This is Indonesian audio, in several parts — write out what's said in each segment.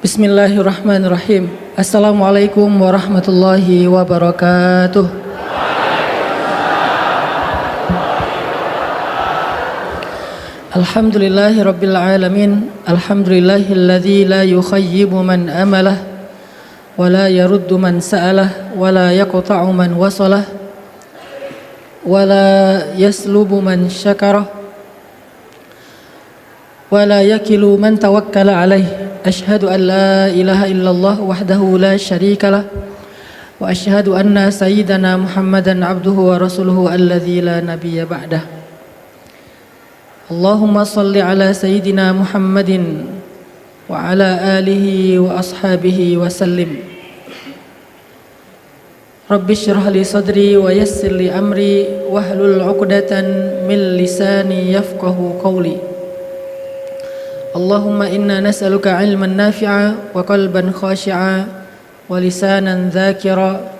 Bismillahirrahmanirrahim. Assalamualaikum warahmatullahi wabarakatuh. Alhamdulillahi rabbil alamin. Alhamdulillahilladzi la yukhayyibu man amalah wa la yaruddu man sa'alah wa la yaqta'u man wasalah wa la yaslubu man syakarah wa la yakilu man tawakkala alaih. Ashhadu an la ilaha illallah wahdahu la syarika lah wa ashhadu anna sayyidana Muhammadan abduhu wa rasuluhu alladzi la nabiyya ba'dah. Allahumma salli ala sayyidina Muhammadin wa ala alihi wa ashabihi wa sallim. Rabbi shrah li sadri wa yassir li amri wahlul 'uqdatan min lisani yafqahu qawli. Allahumma inna nas'aluka ilman nafi'a wa qalban khashi'a wa lisanan dzakira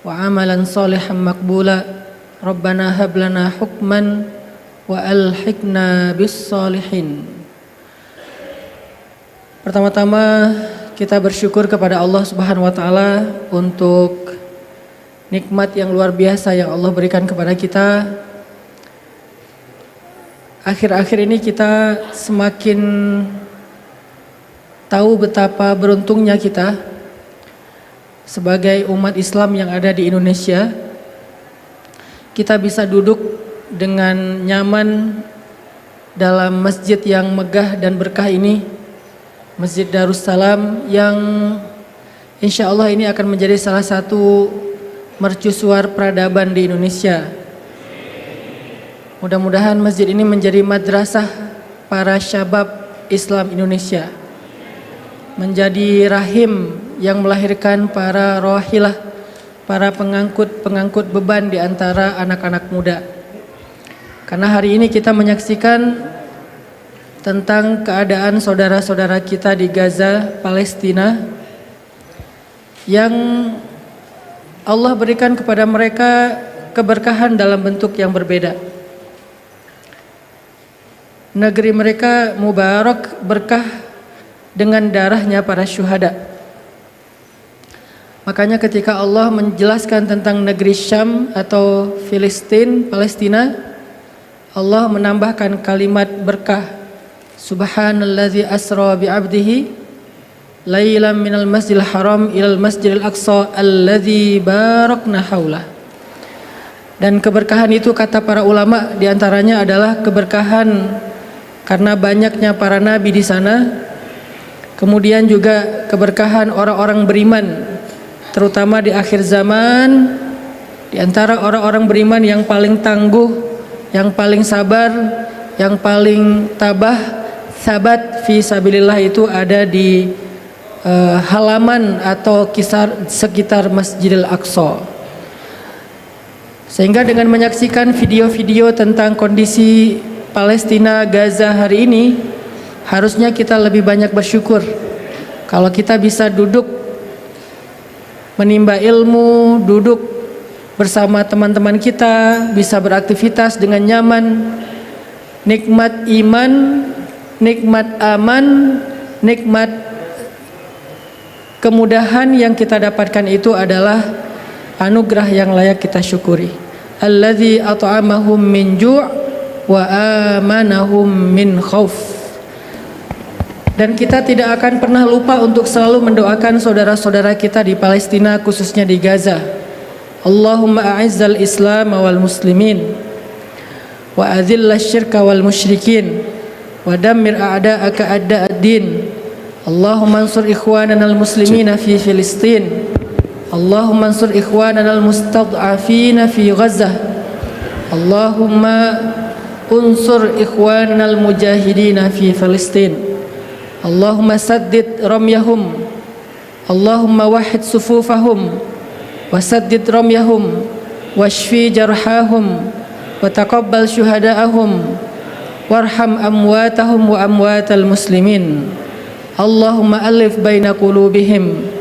wa amalan salihan maqbula. Rabbana hab lana hukman wa alhiqna bis salihin. Pertama-tama kita bersyukur kepada Allah Subhanahu wa taala untuk nikmat yang luar biasa yang Allah berikan kepada kita. Akhir-akhir ini kita semakin tahu betapa beruntungnya kita sebagai umat Islam yang ada di Indonesia. Kita bisa duduk dengan nyaman dalam masjid yang megah dan berkah ini, Masjid Darussalam, yang insya Allah ini akan menjadi salah satu mercusuar peradaban di Indonesia. Mudah-mudahan masjid ini menjadi madrasah para syabab Islam Indonesia, menjadi rahim yang melahirkan para rahilah, para pengangkut beban di antara anak-anak muda. Karena hari ini kita menyaksikan tentang keadaan saudara-saudara kita di Gaza, Palestina, yang Allah berikan kepada mereka keberkahan dalam bentuk yang berbeda. Negeri mereka mubarak, berkah dengan darahnya para syuhada. Makanya ketika Allah menjelaskan tentang negeri Syam atau Filistin, Palestina, Allah menambahkan kalimat berkah. Subhanalladzi asra bi'abdihi lailan minal masjidil haram ilal masjidil aqsa alladzi barakna haulah. Dan keberkahan itu, kata para ulama, diantaranya adalah keberkahan karena banyaknya para nabi di sana. Kemudian juga keberkahan orang-orang beriman, terutama di akhir zaman. Di antara orang-orang beriman yang paling tangguh, yang paling sabar, yang paling tabah, sabat fi sabilillah itu ada di halaman atau sekitar Masjidil Aqsa. Sehingga dengan menyaksikan video-video tentang kondisi Palestina, Gaza hari ini, harusnya kita lebih banyak bersyukur kalau kita bisa duduk menimba ilmu, duduk bersama teman-teman kita, bisa beraktivitas dengan nyaman. Nikmat iman, nikmat aman, nikmat kemudahan yang kita dapatkan itu adalah anugerah yang layak kita syukuri. Alladzi at'amahum min ju' wa amanahum min khauf. Dan kita tidak akan pernah lupa untuk selalu mendoakan saudara-saudara kita di Palestina, khususnya di Gaza. Allahumma a'izzal Islam wal muslimin wa adhillash syirka wal musyrikin wa dammir a'da'aka a'da'ad-din. Allahumma ansur ikhwanana al muslimina fi Filistin. Allahumma ansur ikhwanana al mustad'afina fi Gaza. Allahumma unsur ikhwanal mujahidina fi Filistin. Allahumma saddid ramyahum. Allahumma wahid sufufahum wa saddid ramyahum washfi jarhahum wa taqabbal syuhada'ahum warham amwatahum wa amwatal muslimin. Allahumma alif baina qulubihim.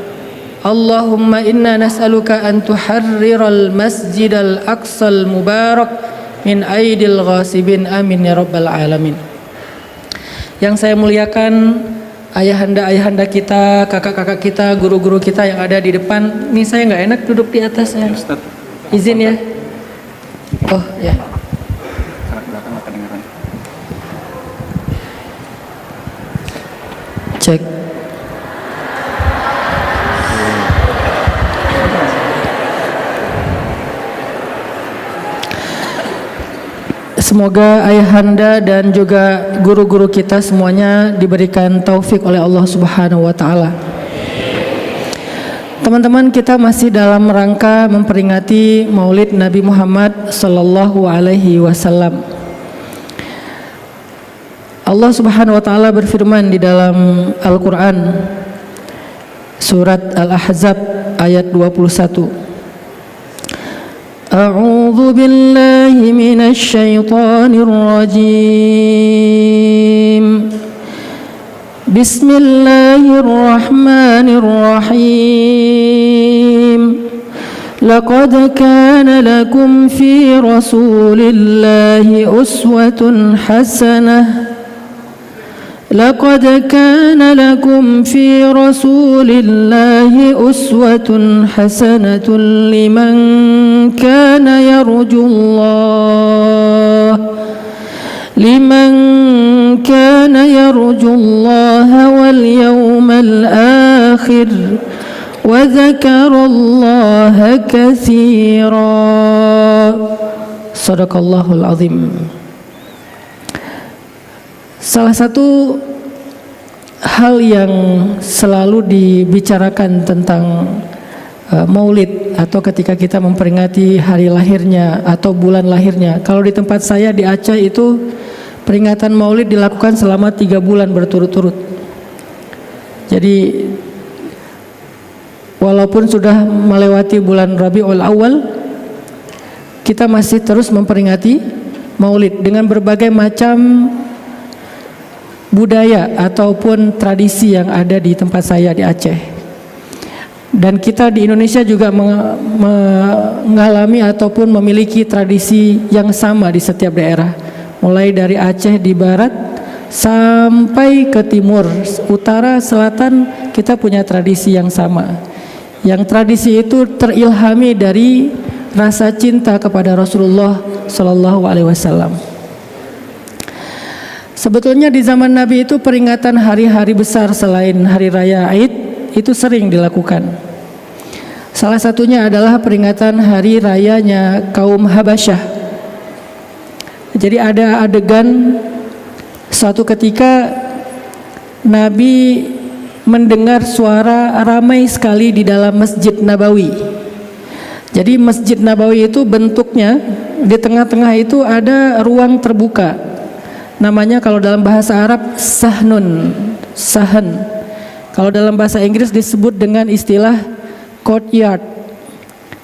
Allahumma inna nas'aluka an tuharriral masjidal aqsal mubarak min aidil ghasibin, amin ya rabbal alamin. Yang saya muliakan ayahanda kita, kakak-kakak kita, guru-guru kita yang ada di depan. Ini saya nggak enak duduk di atasnya. Izin ya. Oh ya. Cek. Semoga ayahanda dan juga guru-guru kita semuanya diberikan taufik oleh Allah Subhanahu wa taala. Teman-teman, kita masih dalam rangka memperingati Maulid Nabi Muhammad sallallahu alaihi wasallam. Allah Subhanahu wa taala berfirman di dalam Al-Qur'an surat Al-Ahzab ayat 21. A'udzu billahi minasy syaithanir rajim. Bismillahirrahmanirrahim. Laqad kana lakum fi Rasulillahi uswatun hasanah. لقد كان لكم في رسول الله أسوة حسنة لمن كان يرجو الله واليوم الآخر وذكر الله كثيرا. صدق الله العظيم. Salah satu hal yang selalu dibicarakan tentang Maulid atau ketika kita memperingati hari lahirnya atau bulan lahirnya. Kalau di tempat saya di Aceh itu peringatan Maulid dilakukan selama 3 bulan berturut-turut. Jadi walaupun sudah melewati bulan Rabiul Awal, kita masih terus memperingati Maulid dengan berbagai macam budaya ataupun tradisi yang ada di tempat saya di Aceh. Dan kita di Indonesia juga mengalami ataupun memiliki tradisi yang sama di setiap daerah. Mulai dari Aceh di barat sampai ke timur, utara, selatan, kita punya tradisi yang sama. Yang tradisi itu terilhami dari rasa cinta kepada Rasulullah Sallallahu Alaihi Wasallam. Sebetulnya di zaman Nabi itu peringatan hari-hari besar selain hari raya Aid itu sering dilakukan. Salah satunya adalah peringatan hari rayanya kaum Habasyah. Jadi ada adegan suatu ketika Nabi mendengar suara ramai sekali di dalam Masjid Nabawi. Jadi Masjid Nabawi itu bentuknya di tengah-tengah itu ada ruang terbuka. Namanya kalau dalam bahasa Arab sahan. Kalau dalam bahasa Inggris disebut dengan istilah courtyard.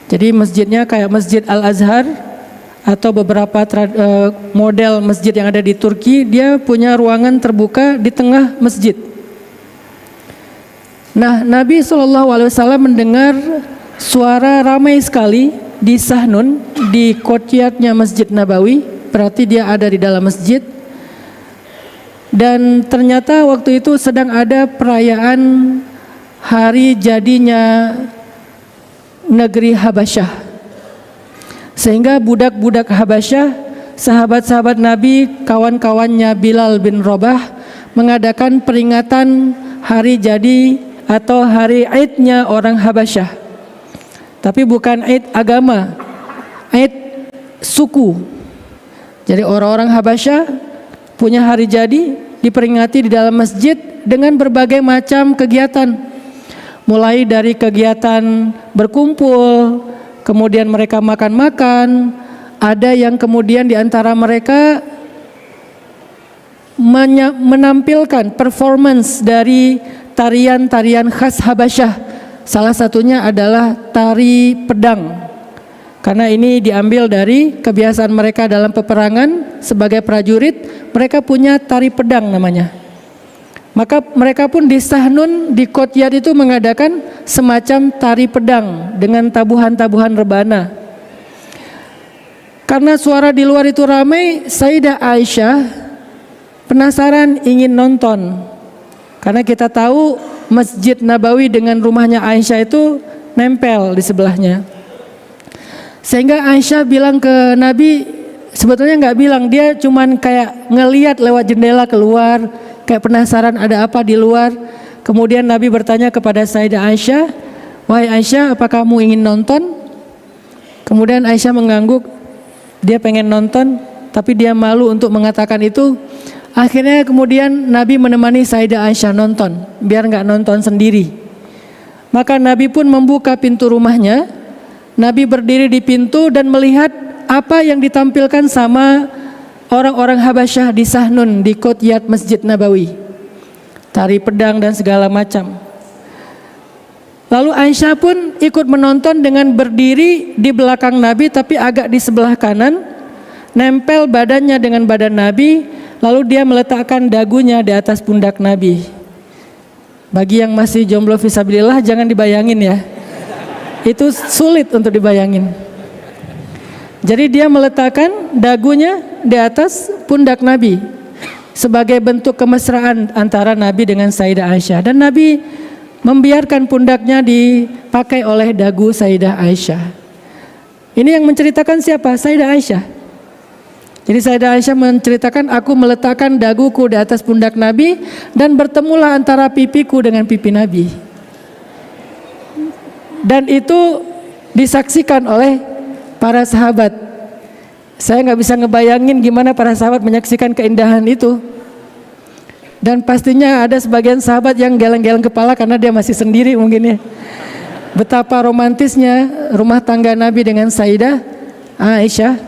Jadi masjidnya kayak Masjid Al-Azhar atau beberapa model masjid yang ada di Turki, dia punya ruangan terbuka di tengah masjid. Nah, Nabi SAW mendengar suara ramai sekali di Sahnun, di courtyardnya Masjid Nabawi, berarti dia ada di dalam masjid. Dan ternyata waktu itu sedang ada perayaan hari jadinya negeri Habasyah. Sehingga budak-budak Habasyah, sahabat-sahabat Nabi, kawan-kawannya Bilal bin Rabah mengadakan peringatan hari jadi atau hari Aidnya orang Habasyah. Tapi bukan Aid agama, Aid suku. Jadi orang-orang Habasyah punya hari jadi diperingati di dalam masjid dengan berbagai macam kegiatan. Mulai dari kegiatan berkumpul, kemudian mereka makan-makan, ada yang kemudian di antara mereka menampilkan performance dari tarian-tarian khas Habasyah. Salah satunya adalah tari pedang. Karena ini diambil dari kebiasaan mereka dalam peperangan sebagai prajurit, mereka punya tari pedang namanya. Maka mereka pun di Sahnun, di courtyard itu mengadakan semacam tari pedang dengan tabuhan-tabuhan rebana. Karena suara di luar itu ramai, Sayyidah Aisyah penasaran ingin nonton. Karena kita tahu Masjid Nabawi dengan rumahnya Aisyah itu nempel di sebelahnya. Sehingga Aisyah bilang ke Nabi, sebetulnya nggak bilang, dia cuman kayak ngeliat lewat jendela keluar, kayak penasaran ada apa di luar. Kemudian Nabi bertanya kepada Sayyidah Aisyah, "Wahai Aisyah, apa kamu ingin nonton?" Kemudian Aisyah mengangguk, dia pengen nonton, tapi dia malu untuk mengatakan itu. Akhirnya kemudian Nabi menemani Sayyidah Aisyah nonton, biar nggak nonton sendiri. Maka Nabi pun membuka pintu rumahnya. Nabi berdiri di pintu dan melihat apa yang ditampilkan sama orang-orang Habasyah di Sahnun, di Kotyat Masjid Nabawi. Tari pedang dan segala macam. Lalu Aisyah pun ikut menonton dengan berdiri di belakang Nabi tapi agak di sebelah kanan, nempel badannya dengan badan Nabi, lalu dia meletakkan dagunya di atas pundak Nabi. Bagi yang masih jomblo fisabilillah jangan dibayangin ya. Itu sulit untuk dibayangin. Jadi dia meletakkan dagunya di atas pundak Nabi sebagai bentuk kemesraan antara Nabi dengan Sayyidah Aisyah, dan Nabi membiarkan pundaknya dipakai oleh dagu Sayyidah Aisyah. Ini yang menceritakan siapa? Sayyidah Aisyah. Jadi Sayyidah Aisyah menceritakan, aku meletakkan daguku di atas pundak Nabi dan bertemulah antara pipiku dengan pipi Nabi. Dan itu disaksikan oleh para sahabat. Saya nggak bisa ngebayangin gimana para sahabat menyaksikan keindahan itu. Dan pastinya ada sebagian sahabat yang geleng-geleng kepala karena dia masih sendiri mungkin ya. Betapa romantisnya rumah tangga Nabi dengan Sayyidah Aisyah.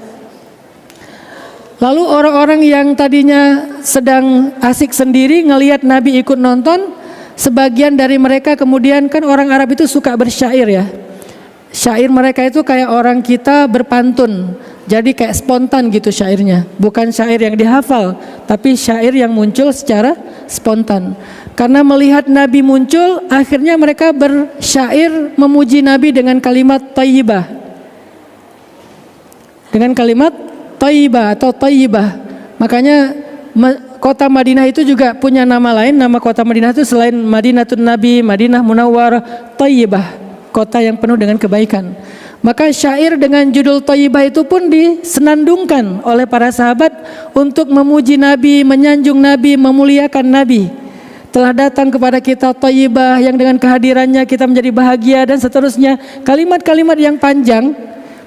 Lalu orang-orang yang tadinya sedang asik sendiri ngelihat Nabi ikut nonton, sebagian dari mereka kemudian, kan orang Arab itu suka bersyair ya. Syair mereka itu kayak orang kita berpantun. Jadi kayak spontan gitu syairnya. Bukan syair yang dihafal, tapi syair yang muncul secara spontan. Karena melihat Nabi muncul, akhirnya mereka bersyair memuji Nabi dengan kalimat thayyibah. Dengan kalimat thayyibah atau thayyibah. Makanya kota Madinah itu juga punya nama lain. Nama kota Madinah itu selain Madinatun Nabi, Madinah Munawwarah, Thayyibah, kota yang penuh dengan kebaikan. Maka syair dengan judul Thayyibah itu pun disenandungkan oleh para sahabat untuk memuji Nabi, menyanjung Nabi, memuliakan Nabi. Telah datang kepada kita Thayyibah yang dengan kehadirannya kita menjadi bahagia, dan seterusnya. Kalimat-kalimat yang panjang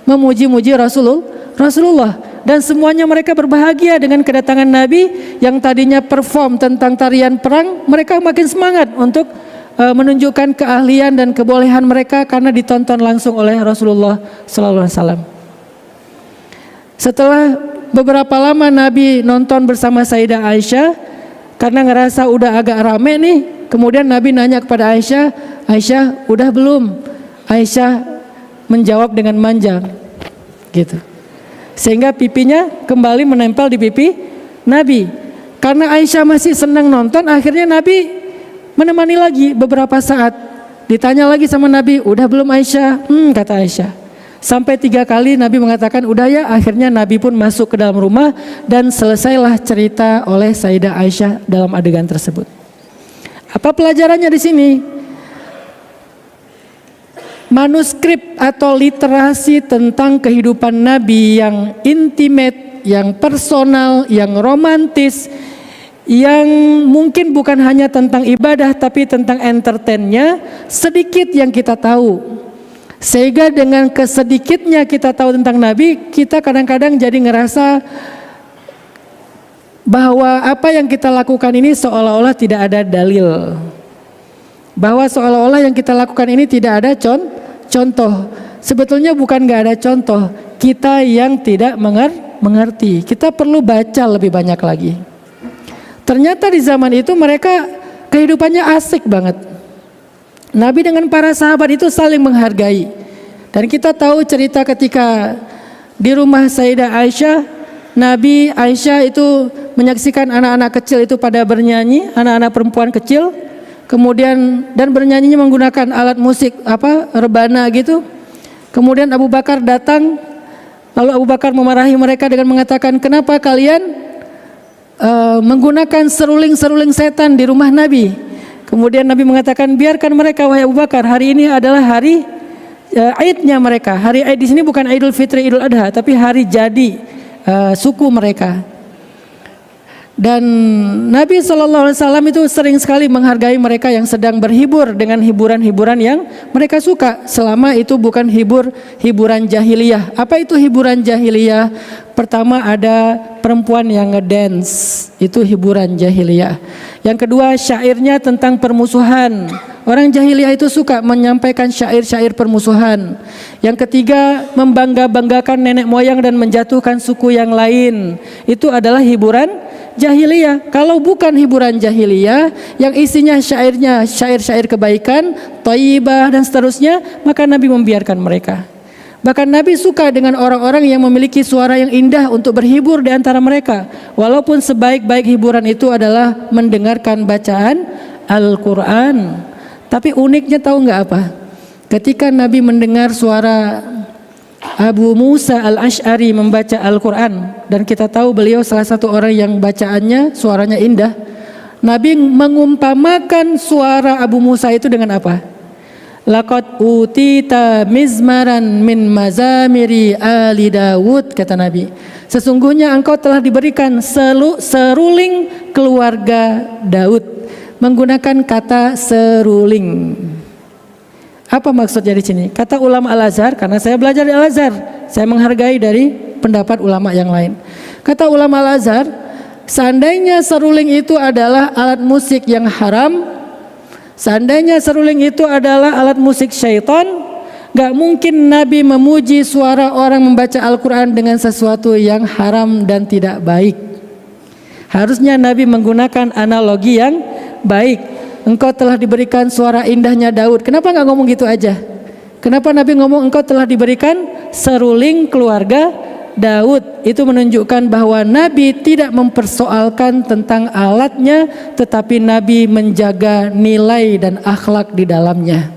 memuji-muji Rasulullah. Dan semuanya mereka berbahagia dengan kedatangan Nabi yang tadinya perform tentang tarian perang. Mereka makin semangat untuk menunjukkan keahlian dan kebolehan mereka karena ditonton langsung oleh Rasulullah sallallahu alaihi wasallam. Setelah beberapa lama Nabi nonton bersama Sayyidah Aisyah, karena ngerasa udah agak rame nih, kemudian Nabi nanya kepada Aisyah, "Aisyah, udah belum?" Aisyah menjawab dengan manja gitu. Sehingga pipinya kembali menempel di pipi Nabi. Karena Aisyah masih senang nonton, akhirnya Nabi menemani lagi beberapa saat. Ditanya lagi sama Nabi, "Udah belum Aisyah?" Kata Aisyah. Sampai 3 kali Nabi mengatakan udah ya. Akhirnya Nabi pun masuk ke dalam rumah dan selesailah cerita oleh Sayyidah Aisyah dalam adegan tersebut. Apa pelajarannya di sini? Manuskrip atau literasi tentang kehidupan Nabi yang intimate, yang personal, yang romantis, yang mungkin bukan hanya tentang ibadah tapi tentang entertainnya, sedikit yang kita tahu. Sehingga dengan kesedikitnya kita tahu tentang Nabi, kita kadang-kadang jadi ngerasa bahwa apa yang kita lakukan ini seolah-olah tidak ada dalil. Bahwa seolah-olah yang kita lakukan ini tidak ada contoh. Sebetulnya bukan gak ada contoh, kita yang tidak mengerti. Kita perlu baca lebih banyak lagi. Ternyata di zaman itu mereka kehidupannya asik banget. Nabi dengan para sahabat itu saling menghargai. Dan kita tahu cerita ketika di rumah Sayyidah Aisyah, Nabi Aisyah itu menyaksikan anak-anak kecil itu pada bernyanyi, anak-anak perempuan kecil, kemudian dan bernyanyinya menggunakan alat musik rebana gitu. Kemudian Abu Bakar datang, lalu Abu Bakar memarahi mereka dengan mengatakan, "Kenapa kalian menggunakan seruling-seruling setan di rumah Nabi?" Kemudian Nabi mengatakan, biarkan mereka wahai Abu Bakar, hari ini adalah hari Aidnya mereka. Hari Aid di sini bukan Idul Fitri, Idul Adha, tapi hari jadi suku mereka. Dan Nabi SAW itu sering sekali menghargai mereka yang sedang berhibur dengan hiburan-hiburan yang mereka suka, selama itu bukan hiburan jahiliyah. Apa itu hiburan jahiliyah? Pertama, ada perempuan yang ngedance, itu hiburan jahiliyah. Yang kedua, syairnya tentang permusuhan. Orang jahiliyah itu suka menyampaikan syair-syair permusuhan. Yang ketiga, membangga-banggakan nenek moyang dan menjatuhkan suku yang lain. Itu adalah hiburan jahiliyah. Kalau bukan hiburan jahiliyah yang isinya syairnya syair-syair kebaikan, thayyibah dan seterusnya, maka Nabi membiarkan mereka. Bahkan Nabi suka dengan orang-orang yang memiliki suara yang indah untuk berhibur di antara mereka, walaupun sebaik-baik hiburan itu adalah mendengarkan bacaan Al-Quran. Tapi uniknya tahu nggak apa? Ketika Nabi mendengar suara Abu Musa al-Ash'ari membaca Al-Quran, dan kita tahu beliau salah satu orang yang bacaannya suaranya indah, Nabi mengumpamakan suara Abu Musa itu dengan apa? Laqad utita mizmaran min mazamiri ali Dawud, kata Nabi. Sesungguhnya engkau telah diberikan seruling keluarga Daud. Menggunakan kata seruling. Apa maksudnya di sini? Kata ulama Al-Azhar, karena saya belajar di Al-Azhar, saya menghargai dari pendapat ulama yang lain. Kata ulama Al-Azhar, seandainya seruling itu adalah alat musik yang haram, seandainya seruling itu adalah alat musik syaitan, gak mungkin Nabi memuji suara orang membaca Al-Quran dengan sesuatu yang haram dan tidak baik. Harusnya Nabi menggunakan analogi yang baik. Engkau telah diberikan suara indahnya Daud. Kenapa gak ngomong gitu aja? Kenapa Nabi ngomong engkau telah diberikan seruling keluarga Daud? Itu menunjukkan bahwa Nabi tidak mempersoalkan tentang alatnya, tetapi Nabi menjaga nilai dan akhlak di dalamnya.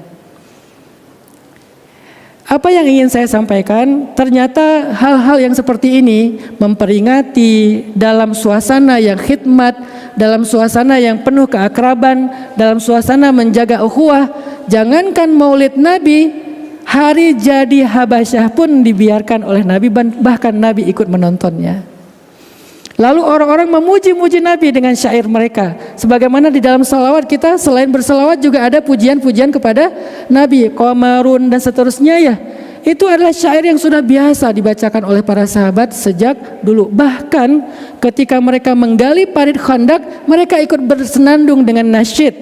Apa yang ingin saya sampaikan? Ternyata hal-hal yang seperti ini memperingati dalam suasana yang khidmat, dalam suasana yang penuh keakraban, dalam suasana menjaga ukhuwah. Jangankan Maulid Nabi, hari jadi Habasyah pun dibiarkan oleh Nabi, bahkan Nabi ikut menontonnya. Lalu orang-orang memuji-muji Nabi dengan syair mereka. Sebagaimana di dalam salawat kita selain bersalawat juga ada pujian-pujian kepada Nabi, Qamarun dan seterusnya ya. Itu adalah syair yang sudah biasa dibacakan oleh para sahabat sejak dulu. Bahkan ketika mereka menggali parit Khandaq, mereka ikut bersenandung dengan nasyid.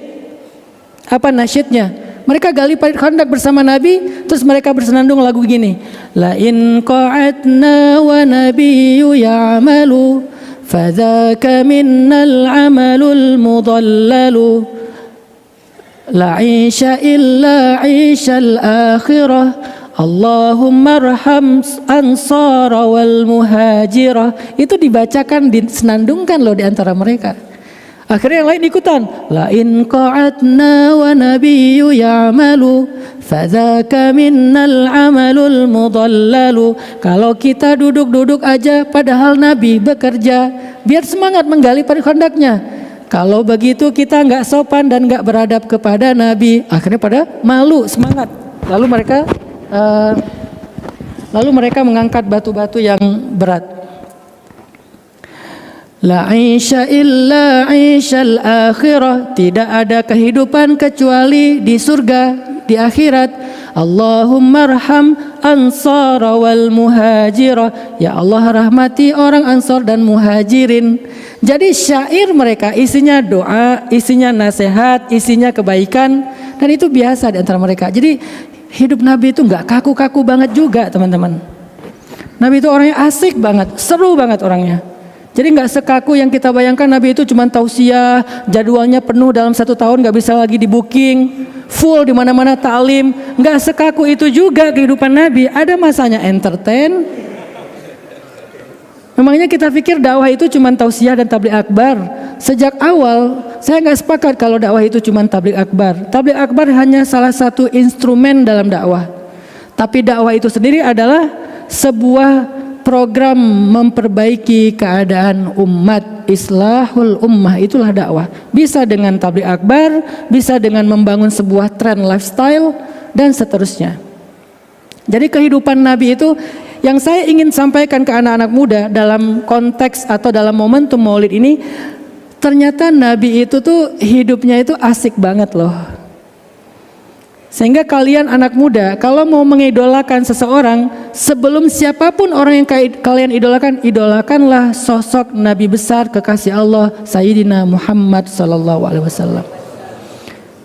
Apa nasyidnya? Mereka gali parit Khandaq bersama Nabi, terus mereka bersenandung lagu gini. La in qa'atna wa nabiyyu ya'malu fadzaka minnal amalul mudallalu la 'isha illa 'ishal akhirah Allahumma arham ansara wal muhajirah. Itu dibacakan, disenandungkan loh di antara mereka. Akhirnya yang lain ikutan. La in qa'atna wa nabiyyu ya'malu fadzaka minnal amalul mudallalu. Kalau kita duduk-duduk aja padahal Nabi bekerja, biar semangat menggali parit Khandaqnya. Kalau begitu kita nggak sopan dan nggak beradab kepada Nabi, akhirnya pada malu, semangat. Lalu mereka mengangkat batu-batu yang berat. La 'isha illa 'ishal akhirah. Tidak ada kehidupan kecuali di surga, di akhirat. Allahumma arham ansara wal muhajirah. Ya Allah, rahmati orang Ansar dan Muhajirin. Jadi syair mereka isinya doa, isinya nasihat, isinya kebaikan, dan itu biasa di antara mereka. Jadi hidup Nabi itu nggak kaku-kaku banget juga, teman-teman. Nabi itu orangnya asik banget, seru banget orangnya. Jadi nggak sekaku yang kita bayangkan. Nabi itu cuma tausiah, jadwalnya penuh dalam 1 tahun, nggak bisa lagi di booking, full di mana-mana ta'lim. Nggak sekaku itu juga kehidupan Nabi. Ada masanya entertain. Memangnya kita pikir dakwah itu cuma tausiah dan tabligh akbar. Sejak awal saya nggak sepakat kalau dakwah itu cuma tabligh akbar. Tabligh akbar hanya salah satu instrumen dalam dakwah. Tapi dakwah itu sendiri adalah sebuah program memperbaiki keadaan umat. islahul ummah, itulah dakwah. Bisa dengan tabligh akbar, bisa dengan membangun sebuah tren lifestyle, dan seterusnya. Jadi kehidupan Nabi itu yang saya ingin sampaikan ke anak-anak muda dalam konteks atau dalam momentum Maulid ini, ternyata Nabi itu tuh hidupnya itu asik banget loh. Sehingga kalian anak muda kalau mau mengidolakan seseorang, sebelum siapapun orang yang kalian idolakan, idolakanlah sosok Nabi besar kekasih Allah Sayyidina Muhammad SAW.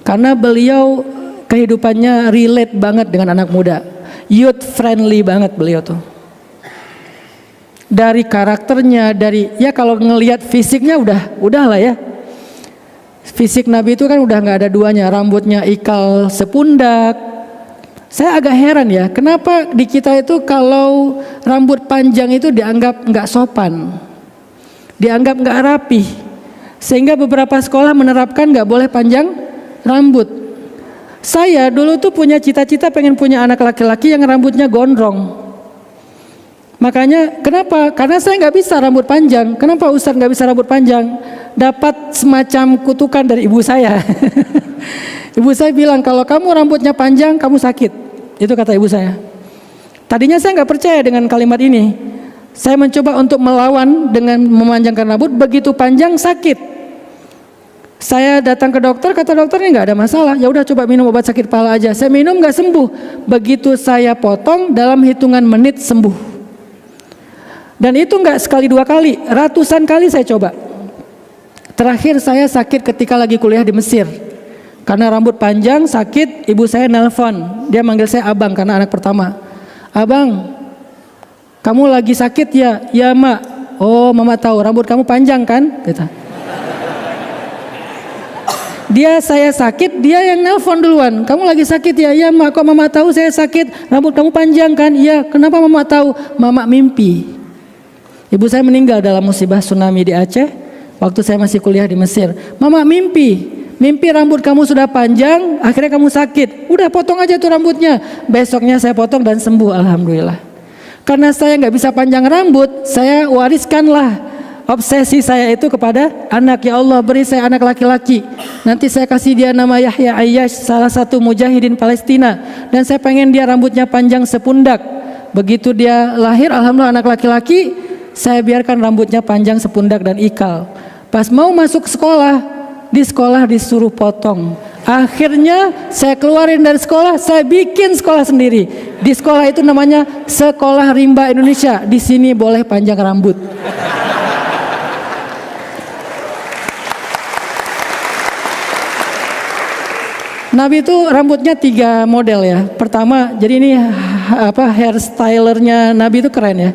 Karena beliau kehidupannya relate banget dengan anak muda, youth friendly banget beliau tuh. Dari karakternya, dari ya kalau ngelihat fisiknya udah lah ya. Fisik Nabi itu kan udah nggak ada duanya, rambutnya ikal sepundak. Saya agak heran ya, kenapa di kita itu kalau rambut panjang itu dianggap nggak sopan, dianggap nggak rapi, sehingga beberapa sekolah menerapkan nggak boleh panjang rambut. Saya dulu tuh punya cita-cita pengen punya anak laki-laki yang rambutnya gondrong. Makanya kenapa? Karena saya nggak bisa rambut panjang. Kenapa Ustadz nggak bisa rambut panjang? Dapat semacam kutukan dari ibu saya. Ibu saya bilang kalau kamu rambutnya panjang kamu sakit. Itu kata ibu saya. Tadinya saya nggak percaya dengan kalimat ini. Saya mencoba untuk melawan dengan memanjangkan rambut. Begitu panjang sakit. Saya datang ke dokter, kata dokternya nggak ada masalah. Ya udah coba minum obat sakit kepala aja. Saya minum nggak sembuh. Begitu saya potong dalam hitungan menit sembuh. Dan itu nggak sekali dua kali, ratusan kali saya coba. Terakhir saya sakit ketika lagi kuliah di Mesir. Karena rambut panjang, sakit, ibu saya nelpon. Dia manggil saya abang karena anak pertama. Abang, kamu lagi sakit ya? Ya mak. Oh mama tahu, rambut kamu panjang kan? Kata. Saya sakit, dia yang nelpon duluan. Kamu lagi sakit ya? Ya mak, kok mama tahu saya sakit? Rambut kamu panjang kan? Iya, kenapa mama tahu? Mama mimpi. Ibu saya meninggal dalam musibah tsunami di Aceh waktu saya masih kuliah di Mesir. Mama mimpi rambut kamu sudah panjang, akhirnya kamu sakit. Udah potong aja tuh rambutnya. Besoknya saya potong dan sembuh, alhamdulillah. Karena saya nggak bisa panjang rambut, saya wariskanlah obsesi saya itu kepada anak. Ya Allah, beri saya anak laki-laki. Nanti saya kasih dia nama Yahya Ayyash, salah satu mujahidin Palestina. Dan saya pengen dia rambutnya panjang sepundak. Begitu dia lahir, alhamdulillah anak laki-laki, saya biarkan rambutnya panjang sepundak dan ikal. Pas mau masuk sekolah, di sekolah disuruh potong. Akhirnya saya keluarin dari sekolah, saya bikin sekolah sendiri. Di sekolah itu namanya Sekolah Rimba Indonesia. Di sini boleh panjang rambut. Nabi itu rambutnya 3 model ya. Pertama, jadi ini hairstylernya Nabi itu keren ya.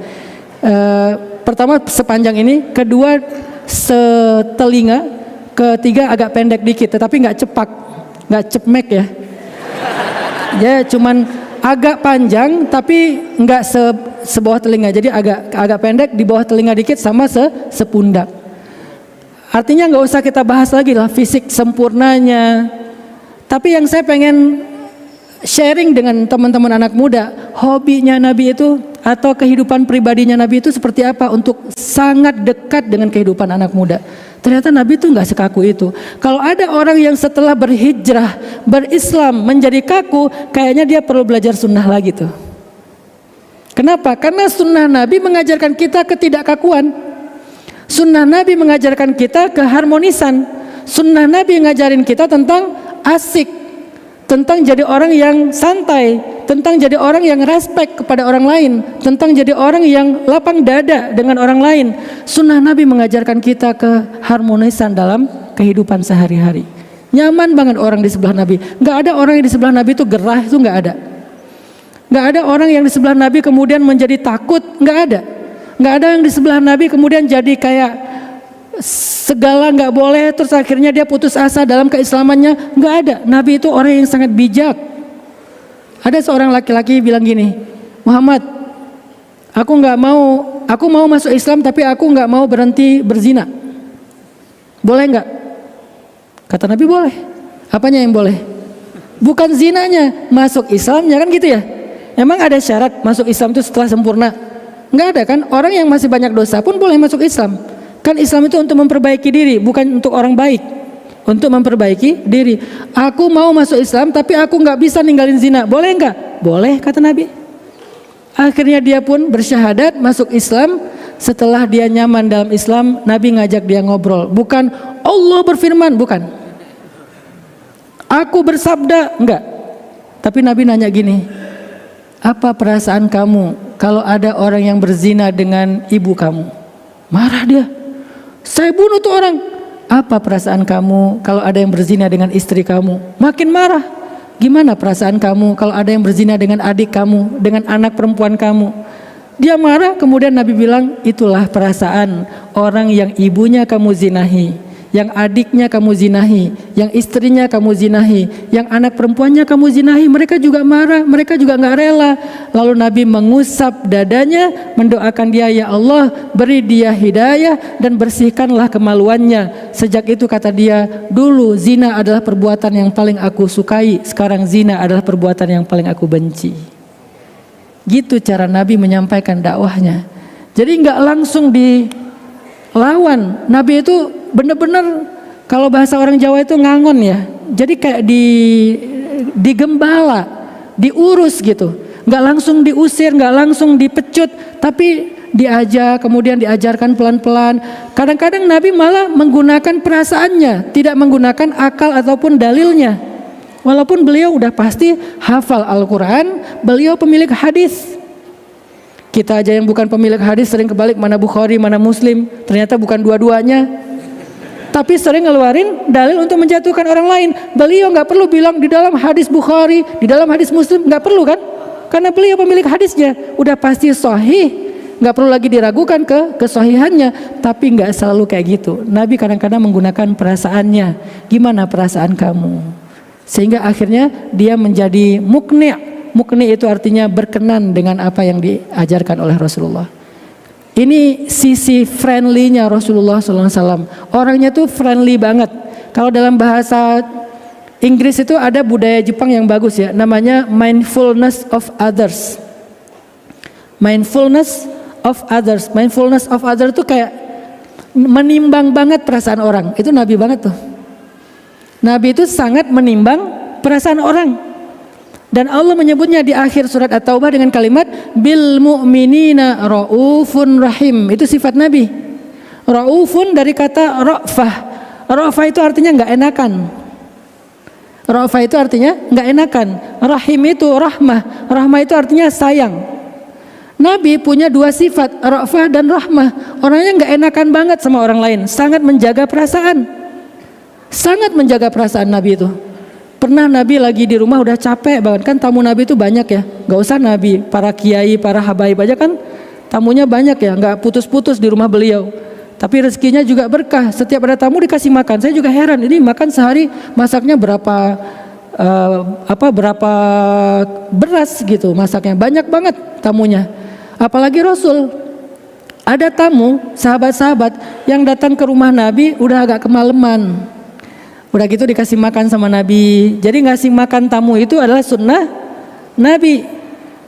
Pertama sepanjang ini, kedua setelinga, ketiga agak pendek dikit, tetapi nggak cepak, nggak cepmek ya. Ya cuman agak panjang, tapi nggak sebawah telinga, jadi agak pendek di bawah telinga dikit sama sepundak. Artinya nggak usah kita bahas lagi lah fisik sempurnanya. Tapi yang saya pengen sharing dengan teman-teman anak muda, hobinya Nabi itu atau kehidupan pribadinya Nabi itu seperti apa untuk sangat dekat dengan kehidupan anak muda. Ternyata Nabi itu nggak sekaku itu. Kalau ada orang yang setelah berhijrah, berislam menjadi kaku, kayaknya dia perlu belajar sunnah lagi tuh. Kenapa? Karena sunnah Nabi mengajarkan kita ketidakkakuan. Sunnah Nabi mengajarkan kita keharmonisan. Sunnah Nabi ngajarin kita tentang asik, tentang jadi orang yang santai, tentang jadi orang yang respect kepada orang lain, tentang jadi orang yang lapang dada dengan orang lain. Sunnah Nabi mengajarkan kita keharmonisan dalam kehidupan sehari-hari. Nyaman banget orang di sebelah Nabi. Nggak ada orang yang di sebelah Nabi itu gerah, itu nggak ada. Nggak ada orang yang di sebelah Nabi kemudian menjadi takut, nggak ada. Nggak ada yang di sebelah Nabi kemudian jadi kayak segala nggak boleh, terus akhirnya dia putus asa dalam keislamannya. Nggak ada. Nabi itu orang yang sangat bijak. Ada seorang laki-laki bilang gini, Muhammad, aku mau masuk Islam tapi aku nggak mau berhenti berzina. Boleh nggak? Kata Nabi boleh. Apanya yang boleh? Bukan zinanya, masuk Islamnya kan gitu ya. Emang ada syarat masuk Islam itu setelah sempurna? Nggak ada kan? Orang yang masih banyak dosa pun boleh masuk Islam. Kan Islam itu untuk memperbaiki diri, bukan untuk orang baik. Untuk memperbaiki diri. Aku mau masuk Islam tapi aku nggak bisa ninggalin zina. Boleh nggak? Boleh, kata Nabi. Akhirnya dia pun bersyahadat masuk Islam. Setelah dia nyaman dalam Islam, Nabi ngajak dia ngobrol. Bukan Allah berfirman, bukan. Aku bersabda, enggak. Tapi Nabi nanya gini, apa perasaan kamu kalau ada orang yang berzina dengan ibu kamu? Marah dia. Saya bunuh tuh orang. Apa perasaan kamu kalau ada yang berzina dengan istri kamu? Makin marah. Gimana perasaan kamu kalau ada yang berzina dengan adik kamu, dengan anak perempuan kamu? Dia marah, kemudian Nabi bilang, itulah perasaan orang yang ibunya kamu zinahi, yang adiknya kamu zinahi, yang istrinya kamu zinahi, yang anak perempuannya kamu zinahi. Mereka juga marah, mereka juga nggak rela. Lalu Nabi mengusap dadanya, mendoakan dia, ya Allah beri dia hidayah dan bersihkanlah kemaluannya. Sejak itu kata dia, dulu zina adalah perbuatan yang paling aku sukai, sekarang zina adalah perbuatan yang paling aku benci. Gitu cara Nabi menyampaikan dakwahnya. Jadi nggak langsung dilawan. Nabi itu benar-benar, kalau bahasa orang Jawa itu ngangon ya. Jadi kayak digembala, diurus gitu. Nggak langsung diusir, nggak langsung dipecut, tapi diajak, kemudian diajarkan pelan-pelan. Kadang-kadang Nabi malah menggunakan perasaannya, tidak menggunakan akal ataupun dalilnya. Walaupun beliau udah pasti hafal Al-Quran, beliau pemilik hadis. Kita aja yang bukan pemilik hadis sering kebalik, mana Bukhari, mana Muslim. Ternyata bukan dua-duanya. Tapi sering ngeluarin dalil untuk menjatuhkan orang lain. Beliau nggak perlu bilang di dalam hadis Bukhari, di dalam hadis Muslim, nggak perlu kan? Karena beliau pemilik hadisnya, udah pasti sahih, nggak perlu lagi diragukan kesahihannya. Tapi nggak selalu kayak gitu. Nabi kadang-kadang menggunakan perasaannya. Gimana perasaan kamu? Sehingga akhirnya dia menjadi mukni'. Mukni' itu artinya berkenan dengan apa yang diajarkan oleh Rasulullah. Ini sisi friendly-nya Rasulullah SAW. Orangnya tuh friendly banget. Kalau dalam bahasa Inggris itu ada budaya Jepang yang bagus ya, namanya mindfulness of others. Mindfulness of others. Mindfulness of others itu kayak menimbang banget perasaan orang. Itu Nabi banget tuh. Nabi itu sangat menimbang perasaan orang. Dan Allah menyebutnya di akhir surat At-Taubah dengan kalimat bil mu'minina raufun rahim. Itu sifat Nabi. Raufun dari kata ra'fah. Ra'fah itu artinya enggak enakan. Ra'fah itu artinya enggak enakan. Rahim itu rahmah. Rahmah itu artinya sayang. Nabi punya dua sifat, ra'fah dan rahmah. Orangnya enggak enakan banget sama orang lain, sangat menjaga perasaan. Sangat menjaga perasaan Nabi itu. Pernah Nabi lagi di rumah udah capek banget, kan tamu Nabi itu banyak ya. Gak usah Nabi, para kiai, para habaib aja kan tamunya banyak ya, gak putus-putus di rumah beliau. Tapi rezekinya juga berkah, setiap ada tamu dikasih makan. Saya juga heran, ini makan sehari masaknya berapa beras gitu masaknya. Banyak banget tamunya. Apalagi Rasul. Ada tamu, sahabat-sahabat yang datang ke rumah Nabi udah agak kemalaman. Udah gitu dikasih makan sama Nabi. Jadi ngasih makan tamu itu adalah sunnah Nabi.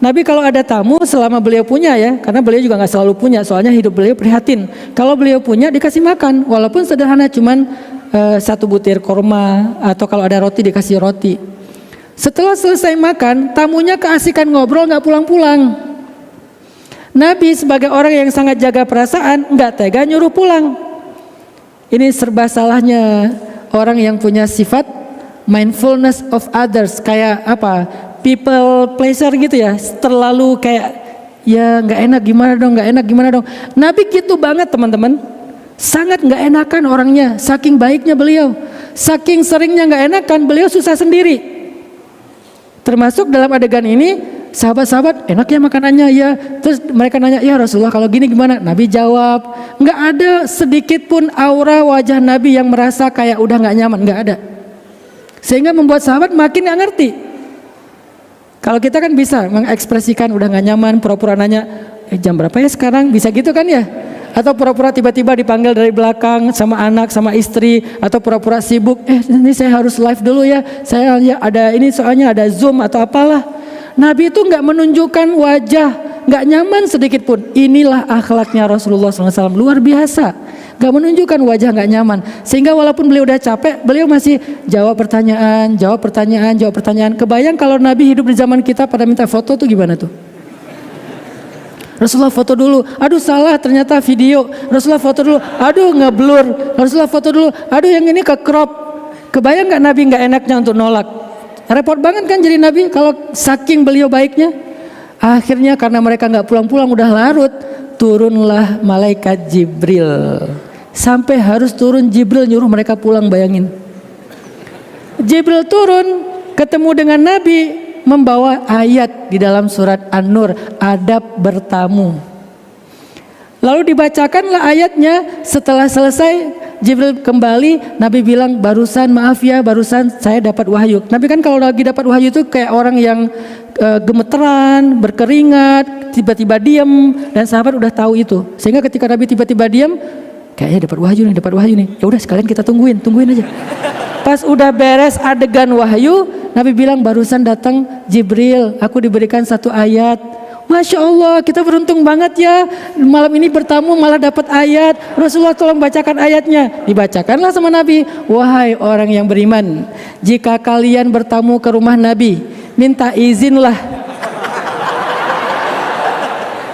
Nabi kalau ada tamu selama beliau punya ya, karena beliau juga nggak selalu punya, soalnya hidup beliau prihatin. Kalau beliau punya dikasih makan, walaupun sederhana cuman 1 butir korma atau kalau ada roti dikasih roti. Setelah selesai makan, tamunya keasikan ngobrol nggak pulang-pulang. Nabi sebagai orang yang sangat jaga perasaan nggak tega nyuruh pulang. Ini serba salahnya orang yang punya sifat mindfulness of others, kayak apa, people pleasure gitu ya, terlalu kayak ya nggak enak gimana dong, nggak enak gimana dong. Nabi gitu banget teman-teman, sangat nggak enakan orangnya, saking baiknya beliau, saking seringnya nggak enakan beliau susah sendiri. Termasuk dalam adegan ini sahabat-sahabat enak ya makanannya ya, terus mereka nanya ya Rasulullah kalau gini gimana? Nabi jawab, nggak ada sedikit pun aura wajah Nabi yang merasa kayak udah nggak nyaman, nggak ada. Sehingga membuat sahabat makin nggak ngerti. Kalau kita kan bisa mengekspresikan udah nggak nyaman, pura-pura nanya jam berapa ya sekarang, bisa gitu kan ya? Atau pura-pura tiba-tiba dipanggil dari belakang sama anak, sama istri, atau pura-pura sibuk, ini saya harus live dulu ya, saya ada ini soalnya ada Zoom atau apalah. Nabi itu nggak menunjukkan wajah nggak nyaman sedikit pun. Inilah akhlaknya Rasulullah SAW, luar biasa. Gak menunjukkan wajah nggak nyaman. Sehingga walaupun beliau udah capek, beliau masih jawab pertanyaan, jawab pertanyaan, jawab pertanyaan. Kebayang kalau Nabi hidup di zaman kita pada minta foto tuh gimana tuh? Rasulullah foto dulu, aduh salah ternyata video. Rasulullah foto dulu, aduh ngeblur. Rasulullah foto dulu, aduh yang ini ke crop. Kebayang nggak Nabi nggak enaknya untuk nolak? Repot banget kan jadi Nabi kalau saking beliau baiknya. Akhirnya karena mereka nggak pulang-pulang udah larut, turunlah malaikat Jibril. Sampai harus turun Jibril nyuruh mereka pulang, bayangin. Jibril turun ketemu dengan Nabi, membawa ayat di dalam surat An-Nur, adab bertamu. Lalu dibacakanlah ayatnya. Setelah selesai Jibril kembali, Nabi bilang, barusan maaf ya, barusan saya dapat wahyu. Nabi kan kalau lagi dapat wahyu itu kayak orang yang gemeteran, berkeringat, tiba-tiba diam, dan sahabat udah tahu itu. Sehingga ketika Nabi tiba-tiba diam, kayaknya dapat wahyu nih. Ya udah sekalian kita tungguin aja. Pas udah beres adegan wahyu, Nabi bilang, barusan datang Jibril, aku diberikan satu ayat. Masya Allah, kita beruntung banget ya, malam ini bertamu malah dapat ayat. Rasulullah tolong bacakan ayatnya. Dibacakanlah sama Nabi, wahai orang yang beriman, jika kalian bertamu ke rumah Nabi, minta izinlah.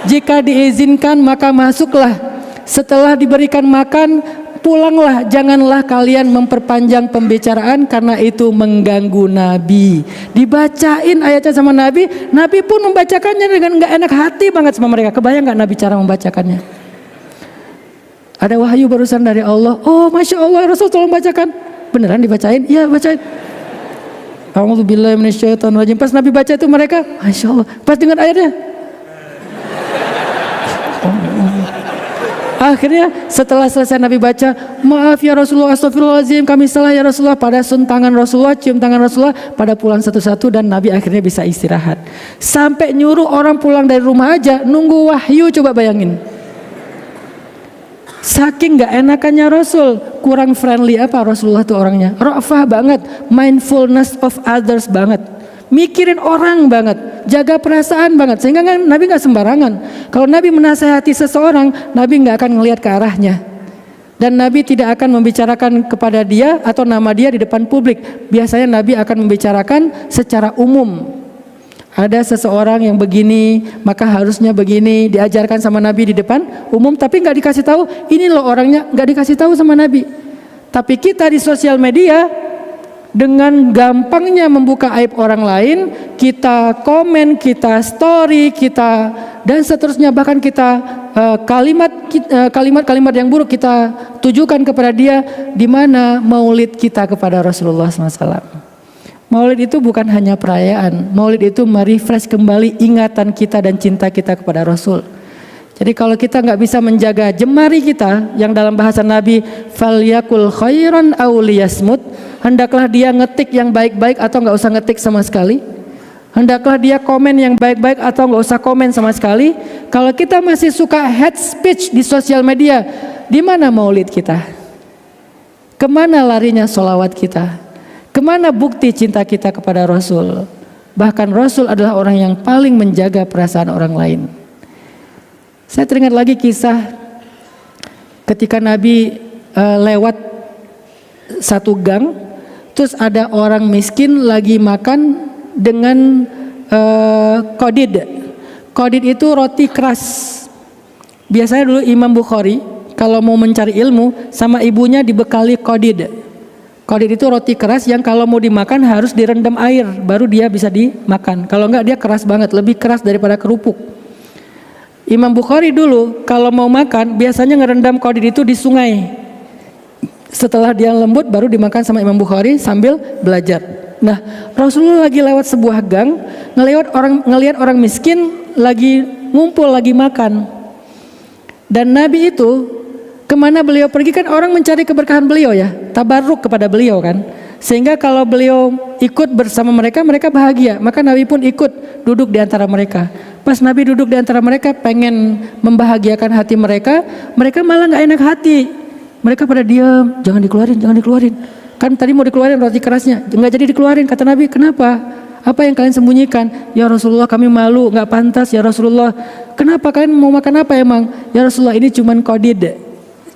Jika diizinkan maka masuklah. Setelah diberikan makan, pulanglah, janganlah kalian memperpanjang pembicaraan karena itu mengganggu Nabi. Dibacain ayatnya sama Nabi, Nabi pun membacakannya dengan gak enak hati banget sama mereka. Kebayang gak Nabi cara membacakannya? Ada wahyu barusan dari Allah, oh Masya Allah Rasul tolong bacakan. Beneran dibacain? Iya bacain. A'udzubillahi minasyaitonirrajim. Pas Nabi baca itu mereka, Masya Allah. Pas dengar ayatnya, akhirnya setelah selesai Nabi baca, maaf ya Rasulullah, astagfirullahaladzim, kami salah ya Rasulullah. Pada sun tangan Rasulullah, cium tangan Rasulullah, pada pulang satu-satu, dan Nabi akhirnya bisa istirahat. Sampai nyuruh orang pulang dari rumah aja, nunggu wahyu, coba bayangin. Saking gak enakannya Rasul, kurang friendly apa Rasulullah tuh orangnya. Ra'fah banget, mindfulness of others banget. Mikirin orang banget, jaga perasaan banget, sehingga kan Nabi nggak sembarangan. Kalau Nabi menasehati seseorang, Nabi nggak akan ngelihat ke arahnya, dan Nabi tidak akan membicarakan kepada dia atau nama dia di depan publik. Biasanya Nabi akan membicarakan secara umum. Ada seseorang yang begini, maka harusnya begini, diajarkan sama Nabi di depan umum, tapi nggak dikasih tahu. Ini loh orangnya, nggak dikasih tahu sama Nabi. Tapi kita di sosial media, dengan gampangnya membuka aib orang lain, kita komen, kita story, kita dan seterusnya, bahkan kita kalimat-kalimat yang buruk kita tujukan kepada dia. Di mana maulid kita kepada Rasulullah SAW? Maulid itu bukan hanya perayaan, maulid itu merefresh kembali ingatan kita dan cinta kita kepada Rasul. Jadi kalau kita nggak bisa menjaga jemari kita, yang dalam bahasa Nabi, falyakul khairan aw liyasmut, hendaklah dia ngetik yang baik-baik atau nggak usah ngetik sama sekali. Hendaklah dia komen yang baik-baik atau nggak usah komen sama sekali. Kalau kita masih suka hate speech di sosial media, di mana maulid kita? Kemana larinya sholawat kita? Kemana bukti cinta kita kepada Rasul? Bahkan Rasul adalah orang yang paling menjaga perasaan orang lain. Saya teringat lagi kisah ketika Nabi lewat satu gang, terus ada orang miskin lagi makan dengan kodid. Kodid itu roti keras. Biasanya dulu Imam Bukhari kalau mau mencari ilmu sama ibunya dibekali kodid. Kodid itu roti keras yang kalau mau dimakan harus direndam air baru dia bisa dimakan. Kalau enggak dia keras banget, lebih keras daripada kerupuk. Imam Bukhari dulu kalau mau makan biasanya ngerendam kodid itu di sungai. Setelah dia lembut baru dimakan sama Imam Bukhari sambil belajar. Nah, Rasulullah lagi lewat sebuah gang, ngelihat orang miskin lagi ngumpul, lagi makan. Dan Nabi itu kemana beliau pergi kan orang mencari keberkahan beliau ya, tabarruk kepada beliau kan. Sehingga kalau beliau ikut bersama mereka, mereka bahagia. Maka Nabi pun ikut duduk di antara mereka. Pas Nabi duduk di antara mereka pengen membahagiakan hati mereka, mereka malah gak enak hati. Mereka pada diam, jangan dikeluarin. Kan tadi mau dikeluarin roti kerasnya, nggak jadi dikeluarin. Kata Nabi, kenapa? Apa yang kalian sembunyikan? Ya Rasulullah, kami malu, nggak pantas ya Rasulullah. Kenapa kalian mau makan apa emang? Ya Rasulullah, ini cuman qadid,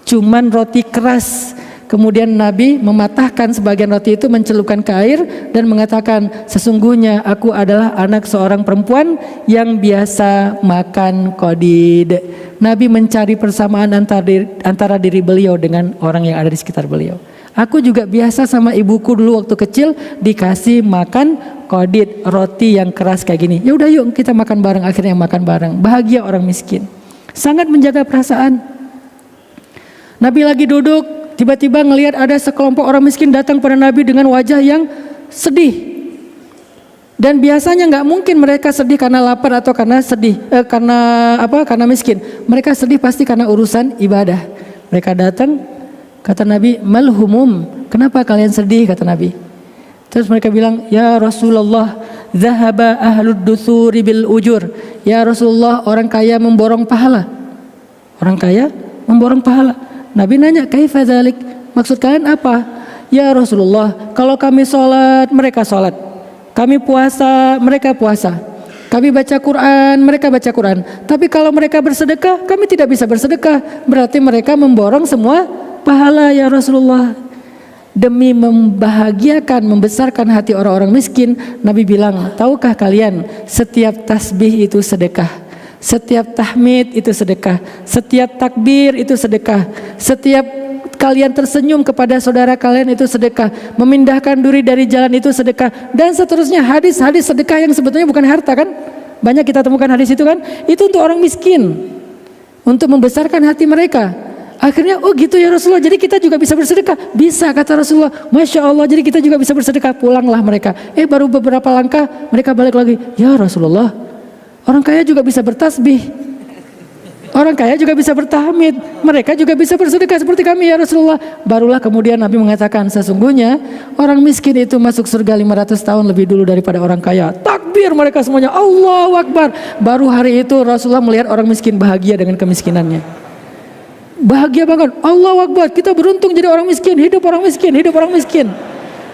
cuman roti keras. Kemudian Nabi mematahkan sebagian roti itu, mencelupkan ke air dan mengatakan, sesungguhnya aku adalah anak seorang perempuan yang biasa makan qadid. Nabi mencari persamaan antara diri beliau dengan orang yang ada di sekitar beliau. Aku juga biasa sama ibuku dulu waktu kecil dikasih makan qadid, roti yang keras kayak gini. Ya udah yuk kita makan bareng, akhirnya makan bareng. Bahagia orang miskin. Sangat menjaga perasaan. Nabi lagi duduk, tiba-tiba ngelihat ada sekelompok orang miskin datang pada Nabi dengan wajah yang sedih. Dan biasanya nggak mungkin mereka sedih karena lapar atau karena sedih, karena miskin. Mereka sedih pasti karena urusan ibadah. Mereka datang, kata Nabi, malhumum, kenapa kalian sedih, kata Nabi. Terus mereka bilang, ya Rasulullah, zahaba ahlud dusuri bil ujur. Ya Rasulullah, orang kaya memborong pahala. Orang kaya memborong pahala. Nabi nanya, kaifa dzalik? Maksud kalian apa? Ya Rasulullah, kalau kami sholat, mereka sholat. Kami puasa, mereka puasa. Kami baca Quran, mereka baca Quran. Tapi kalau mereka bersedekah, kami tidak bisa bersedekah. Berarti mereka memborong semua pahala ya Rasulullah. Demi membahagiakan, membesarkan hati orang-orang miskin, Nabi bilang, tahukah kalian, setiap tasbih itu sedekah, setiap tahmid itu sedekah, setiap takbir itu sedekah, setiap kalian tersenyum kepada saudara kalian itu sedekah, memindahkan duri dari jalan itu sedekah, dan seterusnya. Hadis-hadis sedekah yang sebetulnya bukan harta kan, banyak kita temukan hadis itu kan, itu untuk orang miskin, untuk membesarkan hati mereka. Akhirnya, oh gitu ya Rasulullah, jadi kita juga bisa bersedekah? Bisa, kata Rasulullah. Masya Allah, jadi kita juga bisa bersedekah. Pulanglah mereka. Baru beberapa langkah mereka balik lagi. Ya Rasulullah, orang kaya juga bisa bertasbih, orang kaya juga bisa bertahmid, mereka juga bisa bersedekah seperti kami ya Rasulullah. Barulah kemudian Nabi mengatakan, sesungguhnya orang miskin itu masuk surga 500 tahun lebih dulu daripada orang kaya. Takbir mereka semuanya, Allahu Akbar. Baru hari itu Rasulullah melihat orang miskin bahagia dengan kemiskinannya. Bahagia banget, Allahu Akbar, kita beruntung jadi orang miskin, hidup orang miskin, hidup orang miskin.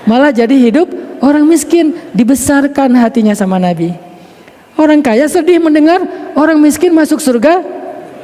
Malah jadi hidup orang miskin, dibesarkan hatinya sama Nabi. Orang kaya sedih mendengar orang miskin masuk surga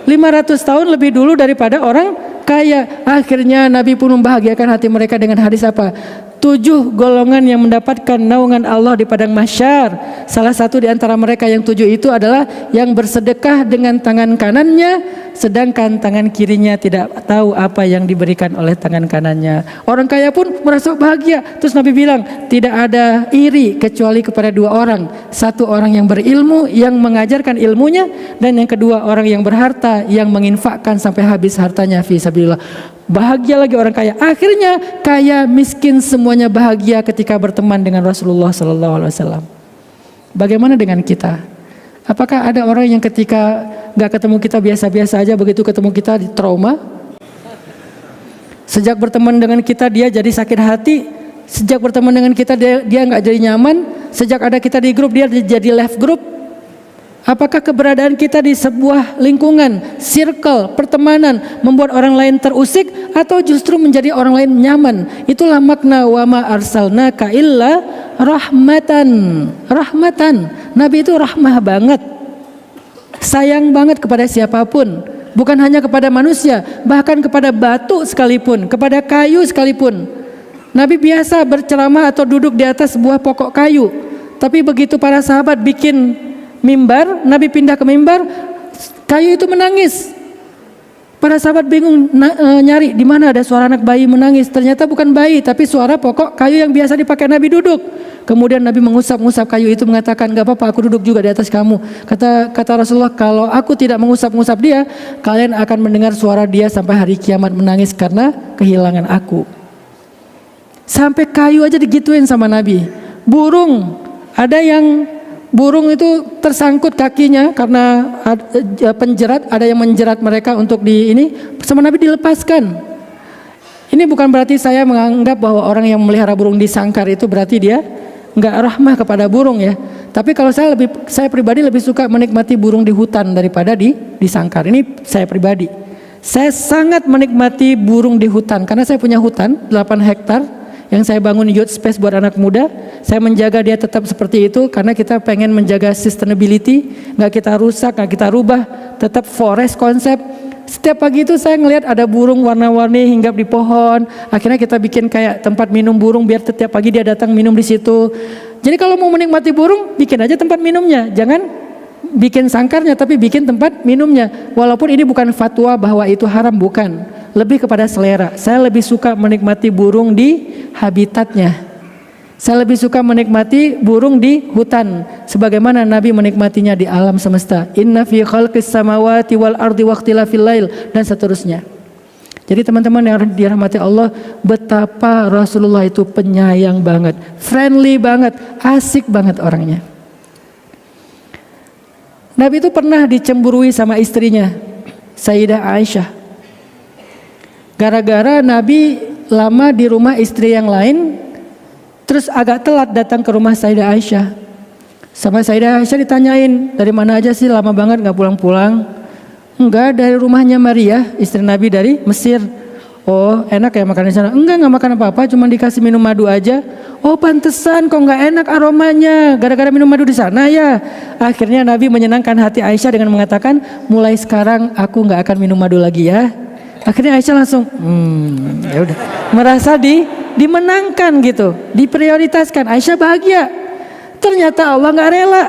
500 tahun lebih dulu daripada orang kaya. Akhirnya Nabi pun membahagiakan hati mereka dengan hadis apa? 7 golongan yang mendapatkan naungan Allah di padang mahsyar. Salah satu di antara mereka yang 7 itu adalah yang bersedekah dengan tangan kanannya, sedangkan tangan kirinya tidak tahu apa yang diberikan oleh tangan kanannya. Orang kaya pun merasa bahagia. Terus Nabi bilang, tidak ada iri kecuali kepada 2 orang. Satu orang yang berilmu, yang mengajarkan ilmunya, dan yang kedua orang yang berharta, yang menginfakkan sampai habis hartanya fi sabilillah. Bahagia lagi orang kaya. Akhirnya kaya miskin semuanya bahagia ketika berteman dengan Rasulullah SAW. Bagaimana dengan kita? Apakah ada orang yang ketika gak ketemu kita biasa-biasa aja, begitu ketemu kita di trauma? Sejak berteman dengan kita dia jadi sakit hati. Sejak berteman dengan kita dia gak jadi nyaman. Sejak ada kita di grup dia jadi left group. Apakah keberadaan kita di sebuah lingkungan, circle, pertemanan membuat orang lain terusik atau justru menjadi orang lain nyaman? Itulah makna wa ma arsalnaka illa rahmatan. Rahmatan. Nabi itu rahmah banget. Sayang banget kepada siapapun, bukan hanya kepada manusia, bahkan kepada batu sekalipun, kepada kayu sekalipun. Nabi biasa berceramah atau duduk di atas sebuah pokok kayu. Tapi begitu para sahabat bikin mimbar, Nabi pindah ke mimbar, kayu itu menangis. Para sahabat bingung nyari di mana ada suara anak bayi menangis. Ternyata bukan bayi, tapi suara pokok kayu yang biasa dipakai Nabi duduk. Kemudian Nabi mengusap-ngusap kayu itu, mengatakan, gak apa-apa, aku duduk juga di atas kamu. Kata Rasulullah, kalau aku tidak mengusap-ngusap dia, kalian akan mendengar suara dia sampai hari kiamat menangis karena kehilangan aku. Sampai kayu aja digituin sama Nabi. Burung, ada yang burung itu tersangkut kakinya karena penjerat, ada yang menjerat mereka untuk sama Nabi dilepaskan. Ini bukan berarti saya menganggap bahwa orang yang melihara burung di sangkar itu berarti dia nggak rahmah kepada burung ya. Tapi kalau saya pribadi lebih suka menikmati burung di hutan daripada di sangkar. Ini saya pribadi. Saya sangat menikmati burung di hutan karena saya punya hutan 8 hektar. yang saya bangun youth space buat anak muda. Saya menjaga dia tetap seperti itu karena kita pengen menjaga sustainability, nggak kita rusak, nggak kita rubah, tetap forest konsep. Setiap pagi itu saya ngelihat ada burung warna-warni hinggap di pohon. Akhirnya kita bikin kayak tempat minum burung biar setiap pagi dia datang minum di situ. Jadi kalau mau menikmati burung, bikin aja tempat minumnya. Jangan bikin sangkarnya, tapi bikin tempat minumnya. Walaupun ini bukan fatwa bahwa itu haram, bukan. Lebih kepada selera. Saya lebih suka menikmati burung di habitatnya. Saya lebih suka menikmati burung di hutan, sebagaimana Nabi menikmatinya di alam semesta. Inna fi khalqis samawati wal ardi waqtilafil lail, dan seterusnya. Jadi teman-teman yang dirahmati Allah, betapa Rasulullah itu penyayang banget, friendly banget, asik banget orangnya. Nabi itu pernah dicemburui sama istrinya, Sayyidah Aisyah. Gara-gara Nabi lama di rumah istri yang lain, terus agak telat datang ke rumah Sayyidah Aisyah. Sama Sayyidah Aisyah ditanyain, dari mana aja sih lama banget gak pulang-pulang? Enggak, dari rumahnya Maria, istri Nabi dari Mesir. Oh, enak ya makan di sana? Enggak makan apa-apa, cuma dikasih minum madu aja. Oh, pantesan kok nggak enak aromanya, gara-gara minum madu di sana ya. Akhirnya Nabi menyenangkan hati Aisyah dengan mengatakan, mulai sekarang aku nggak akan minum madu lagi ya. Akhirnya Aisyah langsung, ya udah, merasa dimenangkan gitu, diprioritaskan. Aisyah bahagia. Ternyata Allah nggak rela.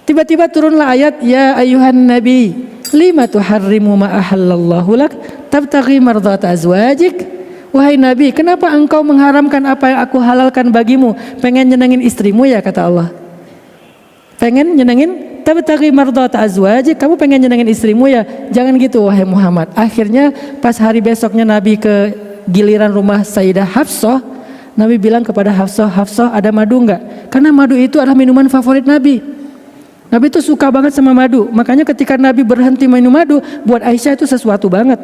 Tiba-tiba turunlah ayat, ya ayuhan nabi, lima tuharrimu ma ahallallahu lak, tabtaghi mardhat azwajik. Wahai Nabi, kenapa engkau mengharamkan apa yang aku halalkan bagimu? Pengen nyenengin istrimu ya, kata Allah. Pengen nyenengin, tabtaghi mardhat azwajik, kamu pengen nyenengin istrimu ya? Jangan gitu wahai Muhammad. Akhirnya pas hari besoknya Nabi ke giliran rumah Sayyidah Hafsah, Nabi bilang kepada Hafsah, Hafsah ada madu enggak? Karena madu itu adalah minuman favorit Nabi. Nabi itu suka banget sama madu. Makanya ketika Nabi berhenti minum madu, buat Aisyah itu sesuatu banget.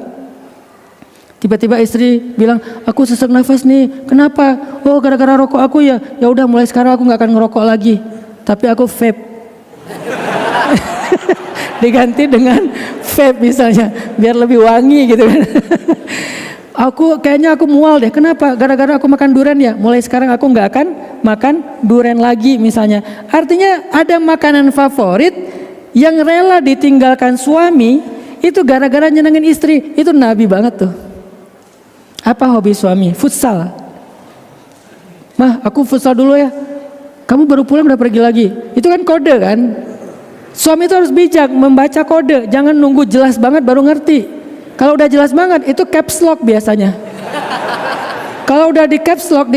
Tiba-tiba istri bilang, aku sesak nafas nih. Kenapa? Oh, gara-gara rokok aku ya. Ya udah, mulai sekarang aku nggak akan ngerokok lagi. Tapi aku vape. Diganti dengan vape misalnya, biar lebih wangi gitu kan. Kayaknya aku mual deh. Kenapa? Gara-gara aku makan durian ya. Mulai sekarang aku nggak akan makan durian lagi misalnya. Artinya ada makanan favorit yang rela ditinggalkan suami itu gara-gara nyenengin istri. Itu Nabi banget tuh. Apa hobi suami? Futsal. Mah, aku futsal dulu ya. Kamu baru pulang udah pergi lagi. Itu kan kode kan. Suami itu harus bijak membaca kode. Jangan nunggu jelas banget baru ngerti. Kalau udah jelas banget itu caps lock biasanya. Kalau udah di caps lock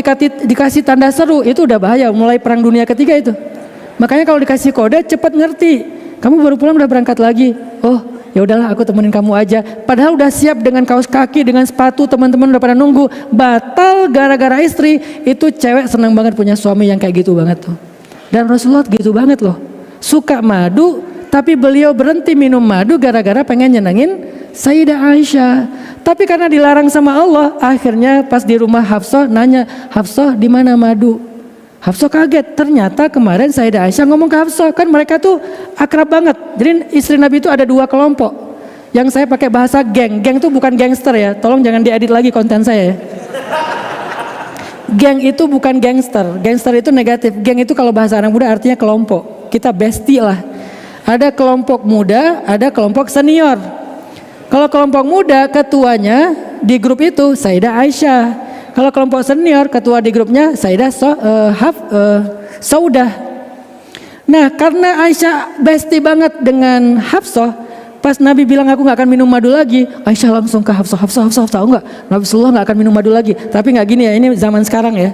dikasih tanda seru itu udah bahaya, mulai perang dunia ketiga itu. Makanya kalau dikasih kode cepat ngerti. Kamu baru pulang udah berangkat lagi. Oh, ya udahlah aku temenin kamu aja. Padahal udah siap dengan kaos kaki, dengan sepatu, teman-teman udah pada nunggu. Batal gara-gara istri. Itu cewek senang banget punya suami yang kayak gitu banget tuh. Dan Rasulullah gitu banget loh. Suka madu, tapi beliau berhenti minum madu gara-gara pengen nyenengin Sayyidah Aisyah. Tapi karena dilarang sama Allah, akhirnya pas di rumah Hafsah nanya, Hafsah di mana madu? Hafsah kaget, ternyata kemarin Sayyidah Aisyah ngomong ke Hafsah, kan mereka tuh akrab banget. Jadi istri Nabi itu ada dua kelompok. Yang saya pakai bahasa geng. Geng itu bukan gangster ya. Tolong jangan diedit lagi konten saya ya. Geng itu bukan gangster. Gangster itu negatif. Geng itu kalau bahasa anak muda artinya kelompok. Kita bestie lah. Ada kelompok muda, ada kelompok senior. Kalau kelompok muda ketuanya di grup itu Sayyidah Aisyah. Kalau kelompok senior ketua di grupnya Sayyidah Saudah. Nah, karena Aisyah bestie banget dengan Hafsah, pas Nabi bilang aku nggak akan minum madu lagi, Aisyah langsung ke Hafsah, tahu nggak? Rasulullah nggak akan minum madu lagi. Tapi nggak gini ya, ini zaman sekarang ya.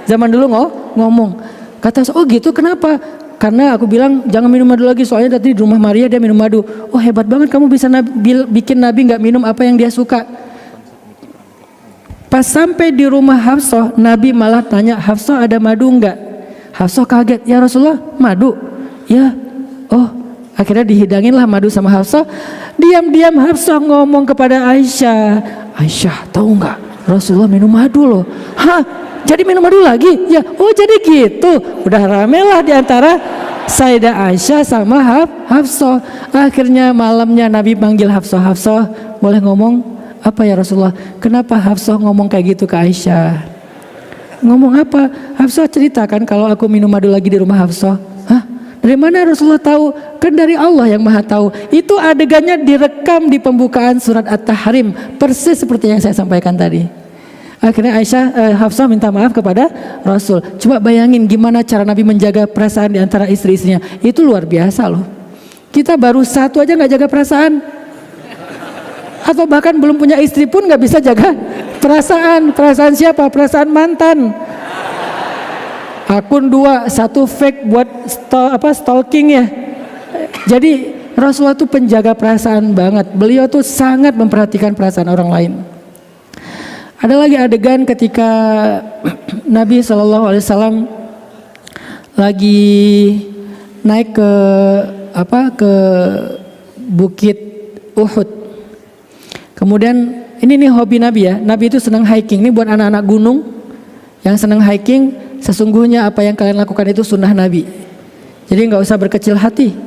Zaman dulu ngomong. Kata oh gitu, kenapa? Karena aku bilang jangan minum madu lagi, soalnya tadi di rumah Maria dia minum madu. Oh hebat banget kamu bisa bikin Nabi nggak minum apa yang dia suka. Pas sampai di rumah Hafsah, Nabi malah tanya, Hafsah ada madu nggak? Hafsah kaget, ya Rasulullah madu? Ya, oh akhirnya dihidangin lah madu sama Hafsah. Diam-diam Hafsah ngomong kepada Aisyah, Aisyah tahu nggak Rasulullah minum madu loh. Hah? Jadi minum madu lagi? Ya, oh jadi gitu. Udah rame lah diantara Sayyidah Aisyah sama Hafsah. Akhirnya malamnya Nabi panggil Hafsah, Hafsah boleh ngomong? Apa ya Rasulullah? Kenapa Hafsah ngomong kayak gitu ke Aisyah? Ngomong apa? Hafsah ceritakan kalau aku minum madu lagi di rumah Hafsah. Hah? Dari mana Rasulullah tahu? Kan dari Allah yang maha tahu. Itu adegannya direkam di pembukaan surat At-Tahrim. Persis seperti yang saya sampaikan tadi. Akhirnya Hafsah minta maaf kepada Rasul. Coba bayangin gimana cara Nabi menjaga perasaan di antara istri-istrinya. Itu luar biasa loh. Kita baru satu aja gak jaga perasaan. Atau bahkan belum punya istri pun gak bisa jaga perasaan. Perasaan siapa? Perasaan mantan. Akun 2, 1 fake buat stalking ya. Jadi Rasulullah tuh penjaga perasaan banget. Beliau tuh sangat memperhatikan perasaan orang lain. Ada lagi adegan ketika Nabi SAW lagi naik ke bukit Uhud. Kemudian ini nih hobi Nabi ya. Nabi itu senang hiking. Ini buat anak-anak gunung yang senang hiking. Sesungguhnya apa yang kalian lakukan itu sunnah Nabi. Jadi nggak usah berkecil hati.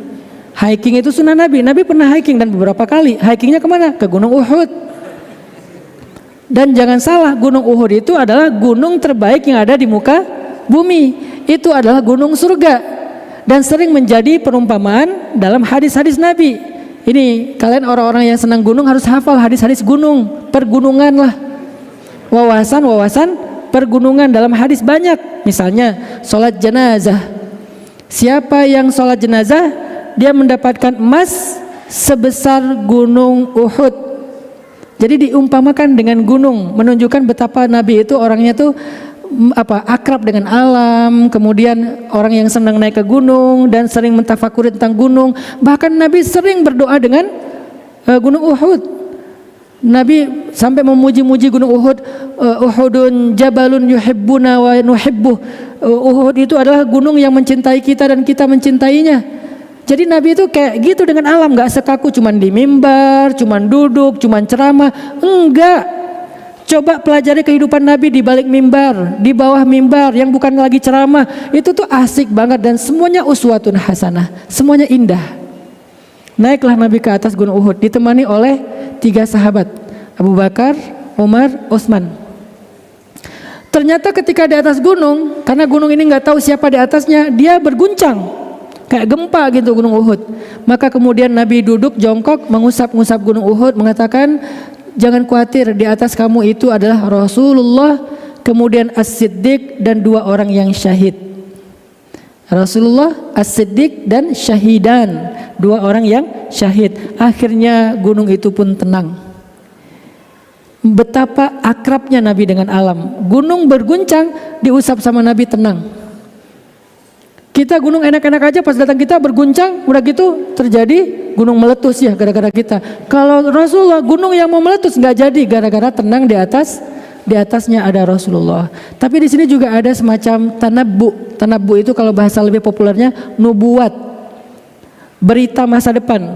Hiking itu sunnah Nabi. Nabi pernah hiking dan beberapa kali. Hikingnya kemana? Ke Gunung Uhud. Dan jangan salah, Gunung Uhud itu adalah gunung terbaik yang ada di muka bumi. Itu adalah gunung surga. Dan sering menjadi perumpamaan dalam hadis-hadis Nabi. Ini kalian orang-orang yang senang gunung harus hafal hadis-hadis gunung. Pergunungan lah. Wawasan pergunungan dalam hadis banyak. Misalnya sholat jenazah. Siapa yang sholat jenazah, dia mendapatkan emas sebesar gunung Uhud. Jadi diumpamakan dengan gunung, menunjukkan betapa Nabi itu orangnya tuh akrab dengan alam. Kemudian orang yang senang naik ke gunung dan sering mentafakuri tentang gunung. Bahkan Nabi sering berdoa dengan gunung Uhud. Nabi sampai memuji-muji gunung Uhud. Uhudun jabalun yuhibbuna wa nuhibbuh. Uhud itu adalah gunung yang mencintai kita dan kita mencintainya. Jadi Nabi itu kayak gitu dengan alam, gak sekaku cuman di mimbar, cuman duduk, cuman ceramah. Enggak. Coba pelajari kehidupan Nabi di balik mimbar, di bawah mimbar yang bukan lagi ceramah. Itu tuh asik banget dan semuanya uswatun hasanah. Semuanya indah. Naiklah Nabi ke atas gunung Uhud ditemani oleh 3 sahabat, Abu Bakar, Umar, Utsman. Ternyata ketika di atas gunung, karena gunung ini nggak tahu siapa di atasnya, dia berguncang kayak gempa gitu gunung Uhud. Maka kemudian Nabi duduk jongkok mengusap-ngusap gunung Uhud, mengatakan, jangan khawatir, di atas kamu itu adalah Rasulullah, kemudian As-Siddiq dan 2 orang yang syahid. Rasulullah, As-Siddiq dan syahidan, 2 orang yang syahid. Akhirnya gunung itu pun tenang. Betapa akrabnya Nabi dengan alam. Gunung berguncang, diusap sama Nabi tenang. Kita gunung enak-enak aja, pas datang kita berguncang, udah gitu terjadi gunung meletus ya gara-gara kita. Kalau Rasulullah gunung yang mau meletus nggak jadi gara-gara tenang di atasnya ada Rasulullah. Tapi di sini juga ada semacam tanabbu. Tanabbu itu kalau bahasa lebih populernya nubuat. Berita masa depan.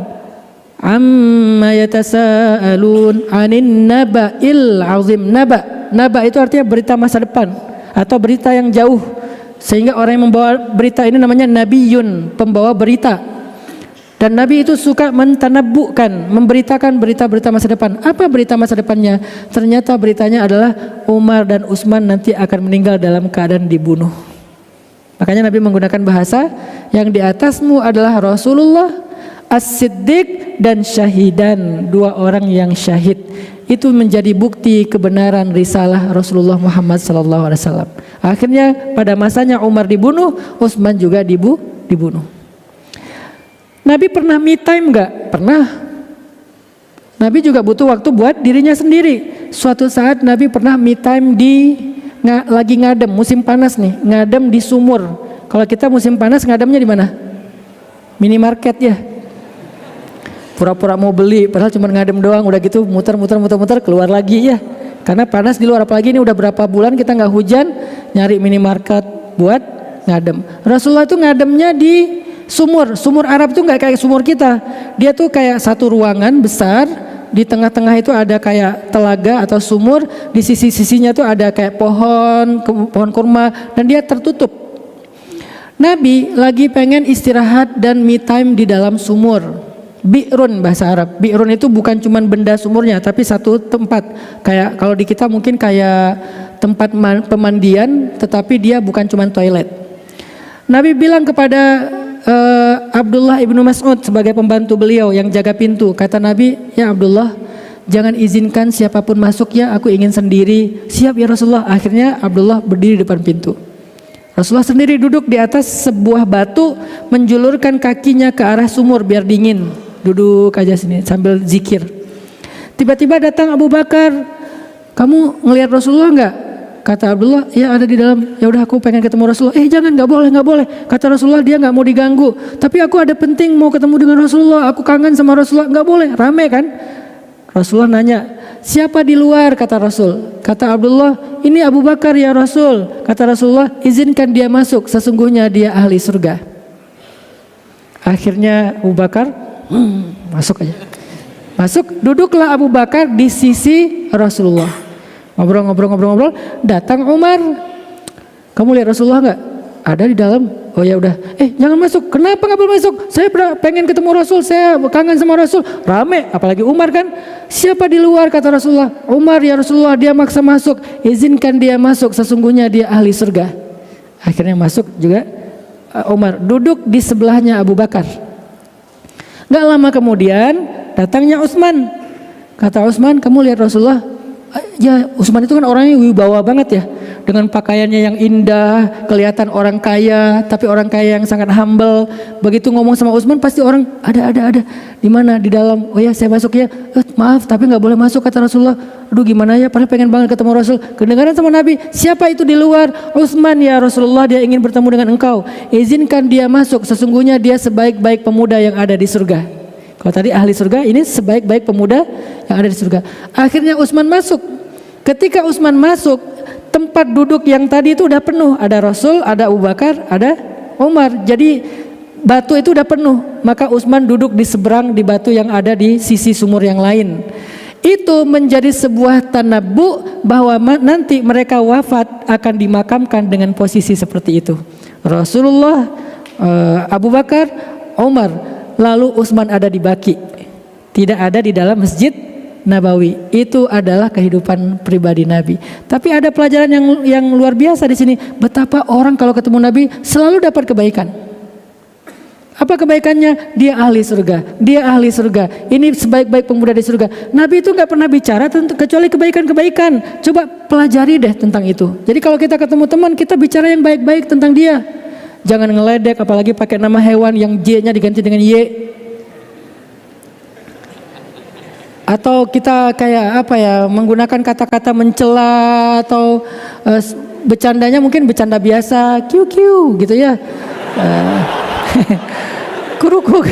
Amma yatasaalun 'anin naba'il 'azim. Naba itu artinya berita masa depan atau berita yang jauh. Sehingga orang yang membawa berita ini namanya nabiyun, pembawa berita. Dan Nabi itu suka mentanabbukan, memberitakan berita-berita masa depan. Apa berita masa depannya? Ternyata beritanya adalah Umar dan Utsman nanti akan meninggal dalam keadaan dibunuh. Makanya Nabi menggunakan bahasa yang di atasmu adalah Rasulullah, As-Siddiq dan syahidan, 2 orang yang syahid. Itu menjadi bukti kebenaran risalah Rasulullah Muhammad SAW. Akhirnya pada masanya Umar dibunuh, Utsman juga dibunuh. Nabi pernah me time enggak? Pernah. Nabi juga butuh waktu buat dirinya sendiri. Suatu saat Nabi pernah me time lagi ngadem, musim panas nih, ngadem di sumur. Kalau kita musim panas ngademnya di mana? Minimarket ya. Pura-pura mau beli, padahal cuma ngadem doang, udah gitu muter keluar lagi ya. Karena panas di luar, apalagi ini udah berapa bulan kita nggak hujan, nyari minimarket buat ngadem. Rasulullah tuh ngademnya di sumur Arab tuh nggak kayak sumur kita. Dia tuh kayak satu ruangan besar, di tengah-tengah itu ada kayak telaga atau sumur, di sisi-sisinya tuh ada kayak pohon kurma dan dia tertutup. Nabi lagi pengen istirahat dan me time di dalam sumur. Bi'run bahasa Arab. Bi'run itu bukan cuma benda sumurnya, tapi satu tempat. Kayak kalau di kita mungkin kayak tempat pemandian, tetapi dia bukan cuma toilet. Nabi bilang kepada Abdullah ibnu Mas'ud sebagai pembantu beliau yang jaga pintu. Kata Nabi, ya Abdullah, jangan izinkan siapapun masuk ya, aku ingin sendiri. Siap ya Rasulullah. Akhirnya Abdullah berdiri di depan pintu. Rasulullah sendiri duduk di atas sebuah batu, menjulurkan kakinya ke arah sumur biar dingin. Duduk aja sini sambil zikir. Tiba-tiba datang Abu Bakar. Kamu ngelihat Rasulullah enggak? Kata Abdullah, ya ada di dalam. Ya udah, aku pengen ketemu Rasulullah. Jangan, nggak boleh. Kata Rasulullah, dia nggak mau diganggu. Tapi aku ada penting mau ketemu dengan Rasulullah. Aku kangen sama Rasulullah. Nggak boleh, rame kan? Rasulullah nanya, siapa di luar? Kata Rasul. Kata Abdullah, ini Abu Bakar ya Rasul. Kata Rasulullah, izinkan dia masuk. Sesungguhnya dia ahli surga. Akhirnya Abu Bakar masuk aja. Masuk, duduklah Abu Bakar di sisi Rasulullah. Ngobrol. Datang Umar. Kamu lihat Rasulullah nggak? Ada di dalam. Oh ya udah. Jangan masuk. Kenapa nggak boleh masuk? Saya pengen ketemu Rasul. Saya kangen sama Rasul. Rame. Apalagi Umar kan. Siapa di luar? Kata Rasulullah. Umar ya Rasulullah. Dia maksa masuk. Izinkan dia masuk. Sesungguhnya dia ahli surga. Akhirnya masuk juga Umar. Duduk di sebelahnya Abu Bakar. Nggak lama kemudian datangnya Utsman. Kata Utsman, kamu lihat Rasulullah? Ya, Utsman itu kan orangnya wibawa banget ya, dengan pakaiannya yang indah, kelihatan orang kaya, tapi orang kaya yang sangat humble. Begitu ngomong sama Utsman pasti orang ada. Di mana? Di dalam. Oh ya, saya masuk ya. Maaf, tapi nggak boleh masuk kata Rasulullah. Aduh gimana ya? Padahal pengen banget ketemu Rasul. Kedengaran sama Nabi. Siapa itu di luar? Utsman ya Rasulullah. Dia ingin bertemu dengan engkau. Izinkan dia masuk. Sesungguhnya dia sebaik-baik pemuda yang ada di surga. Kalau tadi ahli surga, ini sebaik-baik pemuda yang ada di surga. Akhirnya Utsman masuk. Ketika Utsman masuk, tempat duduk yang tadi itu udah penuh. Ada Rasul, ada Abu Bakar, ada Umar. Jadi batu itu udah penuh. Maka Utsman duduk di seberang di batu yang ada di sisi sumur yang lain. Itu menjadi sebuah tanabbu bahwa nanti mereka wafat akan dimakamkan dengan posisi seperti itu. Rasulullah, Abu Bakar, Umar. Lalu Utsman ada di Baqi, tidak ada di dalam Masjid Nabawi. Itu adalah kehidupan pribadi Nabi. Tapi ada pelajaran yang luar biasa di sini. Betapa orang kalau ketemu Nabi selalu dapat kebaikan. Apa kebaikannya? Dia ahli surga. Dia ahli surga. Ini sebaik-baik pemuda di surga. Nabi itu nggak pernah bicara kecuali kebaikan-kebaikan. Coba pelajari deh tentang itu. Jadi kalau kita ketemu teman, kita bicara yang baik-baik tentang dia. Jangan ngeledek, apalagi pakai nama hewan yang J-nya diganti dengan Y. Atau kita kayak apa ya, menggunakan kata-kata mencela atau bercandanya mungkin bercanda biasa, QQ gitu ya. Kurukuk.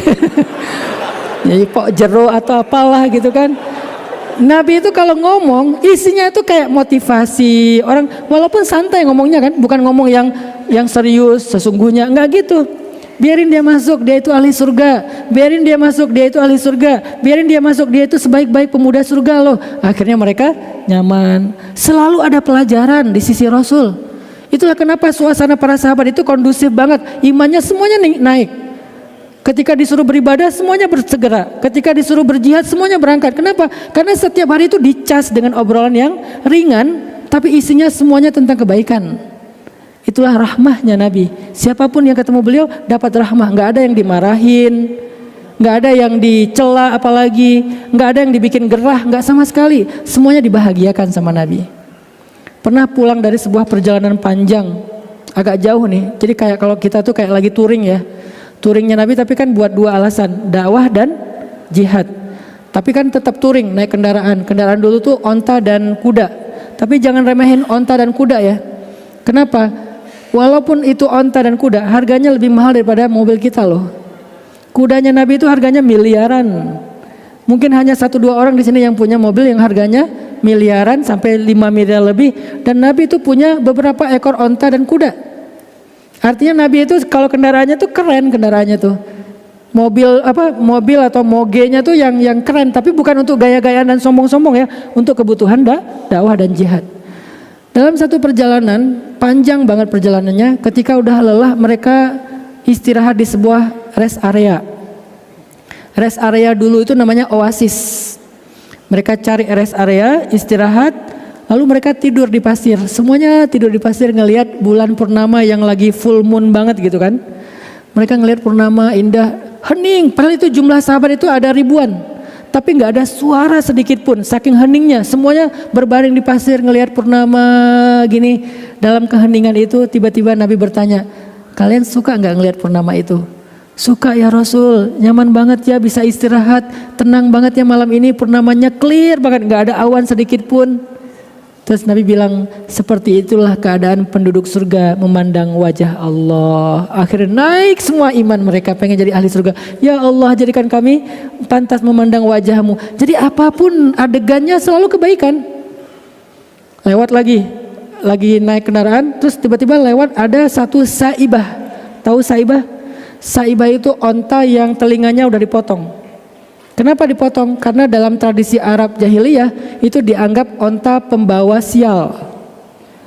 Jadi pok jero atau apalah gitu kan. Nabi itu kalau ngomong isinya itu kayak motivasi orang, walaupun santai ngomongnya kan, bukan ngomong yang serius sesungguhnya, enggak gitu. Biarin dia masuk, dia itu ahli surga. Biarin dia masuk, dia itu ahli surga. Biarin dia masuk, dia itu sebaik-baik pemuda surga loh. Akhirnya mereka nyaman. Selalu ada pelajaran di sisi Rasul. Itulah kenapa suasana para sahabat itu kondusif banget. Imannya semuanya naik. Ketika disuruh beribadah semuanya bersegera. Ketika disuruh berjihad semuanya berangkat. Kenapa? Karena setiap hari itu dicas dengan obrolan yang ringan, tapi isinya semuanya tentang kebaikan. Itulah rahmahnya Nabi. Siapapun yang ketemu beliau dapat rahmah. Nggak ada yang dimarahin, nggak ada yang dicela, apalagi nggak ada yang dibikin gerah, nggak sama sekali. Semuanya dibahagiakan sama Nabi. Pernah pulang dari sebuah perjalanan panjang, agak jauh nih. Jadi kayak kalau kita tuh kayak lagi touring ya. Touringnya Nabi tapi kan buat dua alasan, dakwah dan jihad. Tapi kan tetap touring, naik kendaraan. Kendaraan dulu tuh onta dan kuda. Tapi jangan remehin onta dan kuda ya. Kenapa? Walaupun itu onta dan kuda, harganya lebih mahal daripada mobil kita loh. Kudanya Nabi itu harganya miliaran. Mungkin hanya 1-2 orang di sini yang punya mobil yang harganya miliaran sampai 5 miliar lebih. Dan Nabi itu punya beberapa ekor onta dan kuda. Artinya Nabi itu kalau kendaraannya tuh keren, kendaraannya tuh mobil atau mogenya tuh yang keren, tapi bukan untuk gaya-gayaan dan sombong-sombong ya, untuk kebutuhan dakwah dan jihad. Dalam satu perjalanan panjang banget perjalanannya, ketika udah lelah mereka istirahat di sebuah rest area. Rest area dulu itu namanya oasis. Mereka cari rest area, istirahat, lalu mereka tidur di pasir. Semuanya tidur di pasir ngelihat bulan purnama yang lagi full moon banget gitu kan. Mereka ngelihat purnama indah, hening. Padahal itu jumlah sahabat itu ada ribuan. Tapi nggak ada suara sedikit pun, saking heningnya. Semuanya berbaring di pasir ngelihat purnama gini. Dalam keheningan itu tiba-tiba Nabi bertanya, kalian suka nggak ngelihat purnama itu? Suka ya Rasul, nyaman banget ya bisa istirahat, tenang banget ya malam ini, purnamanya clear banget, nggak ada awan sedikit pun. Terus Nabi bilang, seperti itulah keadaan penduduk surga memandang wajah Allah. Akhirnya naik semua iman mereka, pengen jadi ahli surga. Ya Allah, jadikan kami pantas memandang wajahmu. Jadi apapun adegannya selalu kebaikan. Lewat lagi naik kendaraan, terus tiba-tiba lewat ada satu saibah. Tahu saibah? Saibah itu onta yang telinganya udah dipotong. Kenapa dipotong? Karena dalam tradisi Arab jahiliyah itu dianggap onta pembawa sial.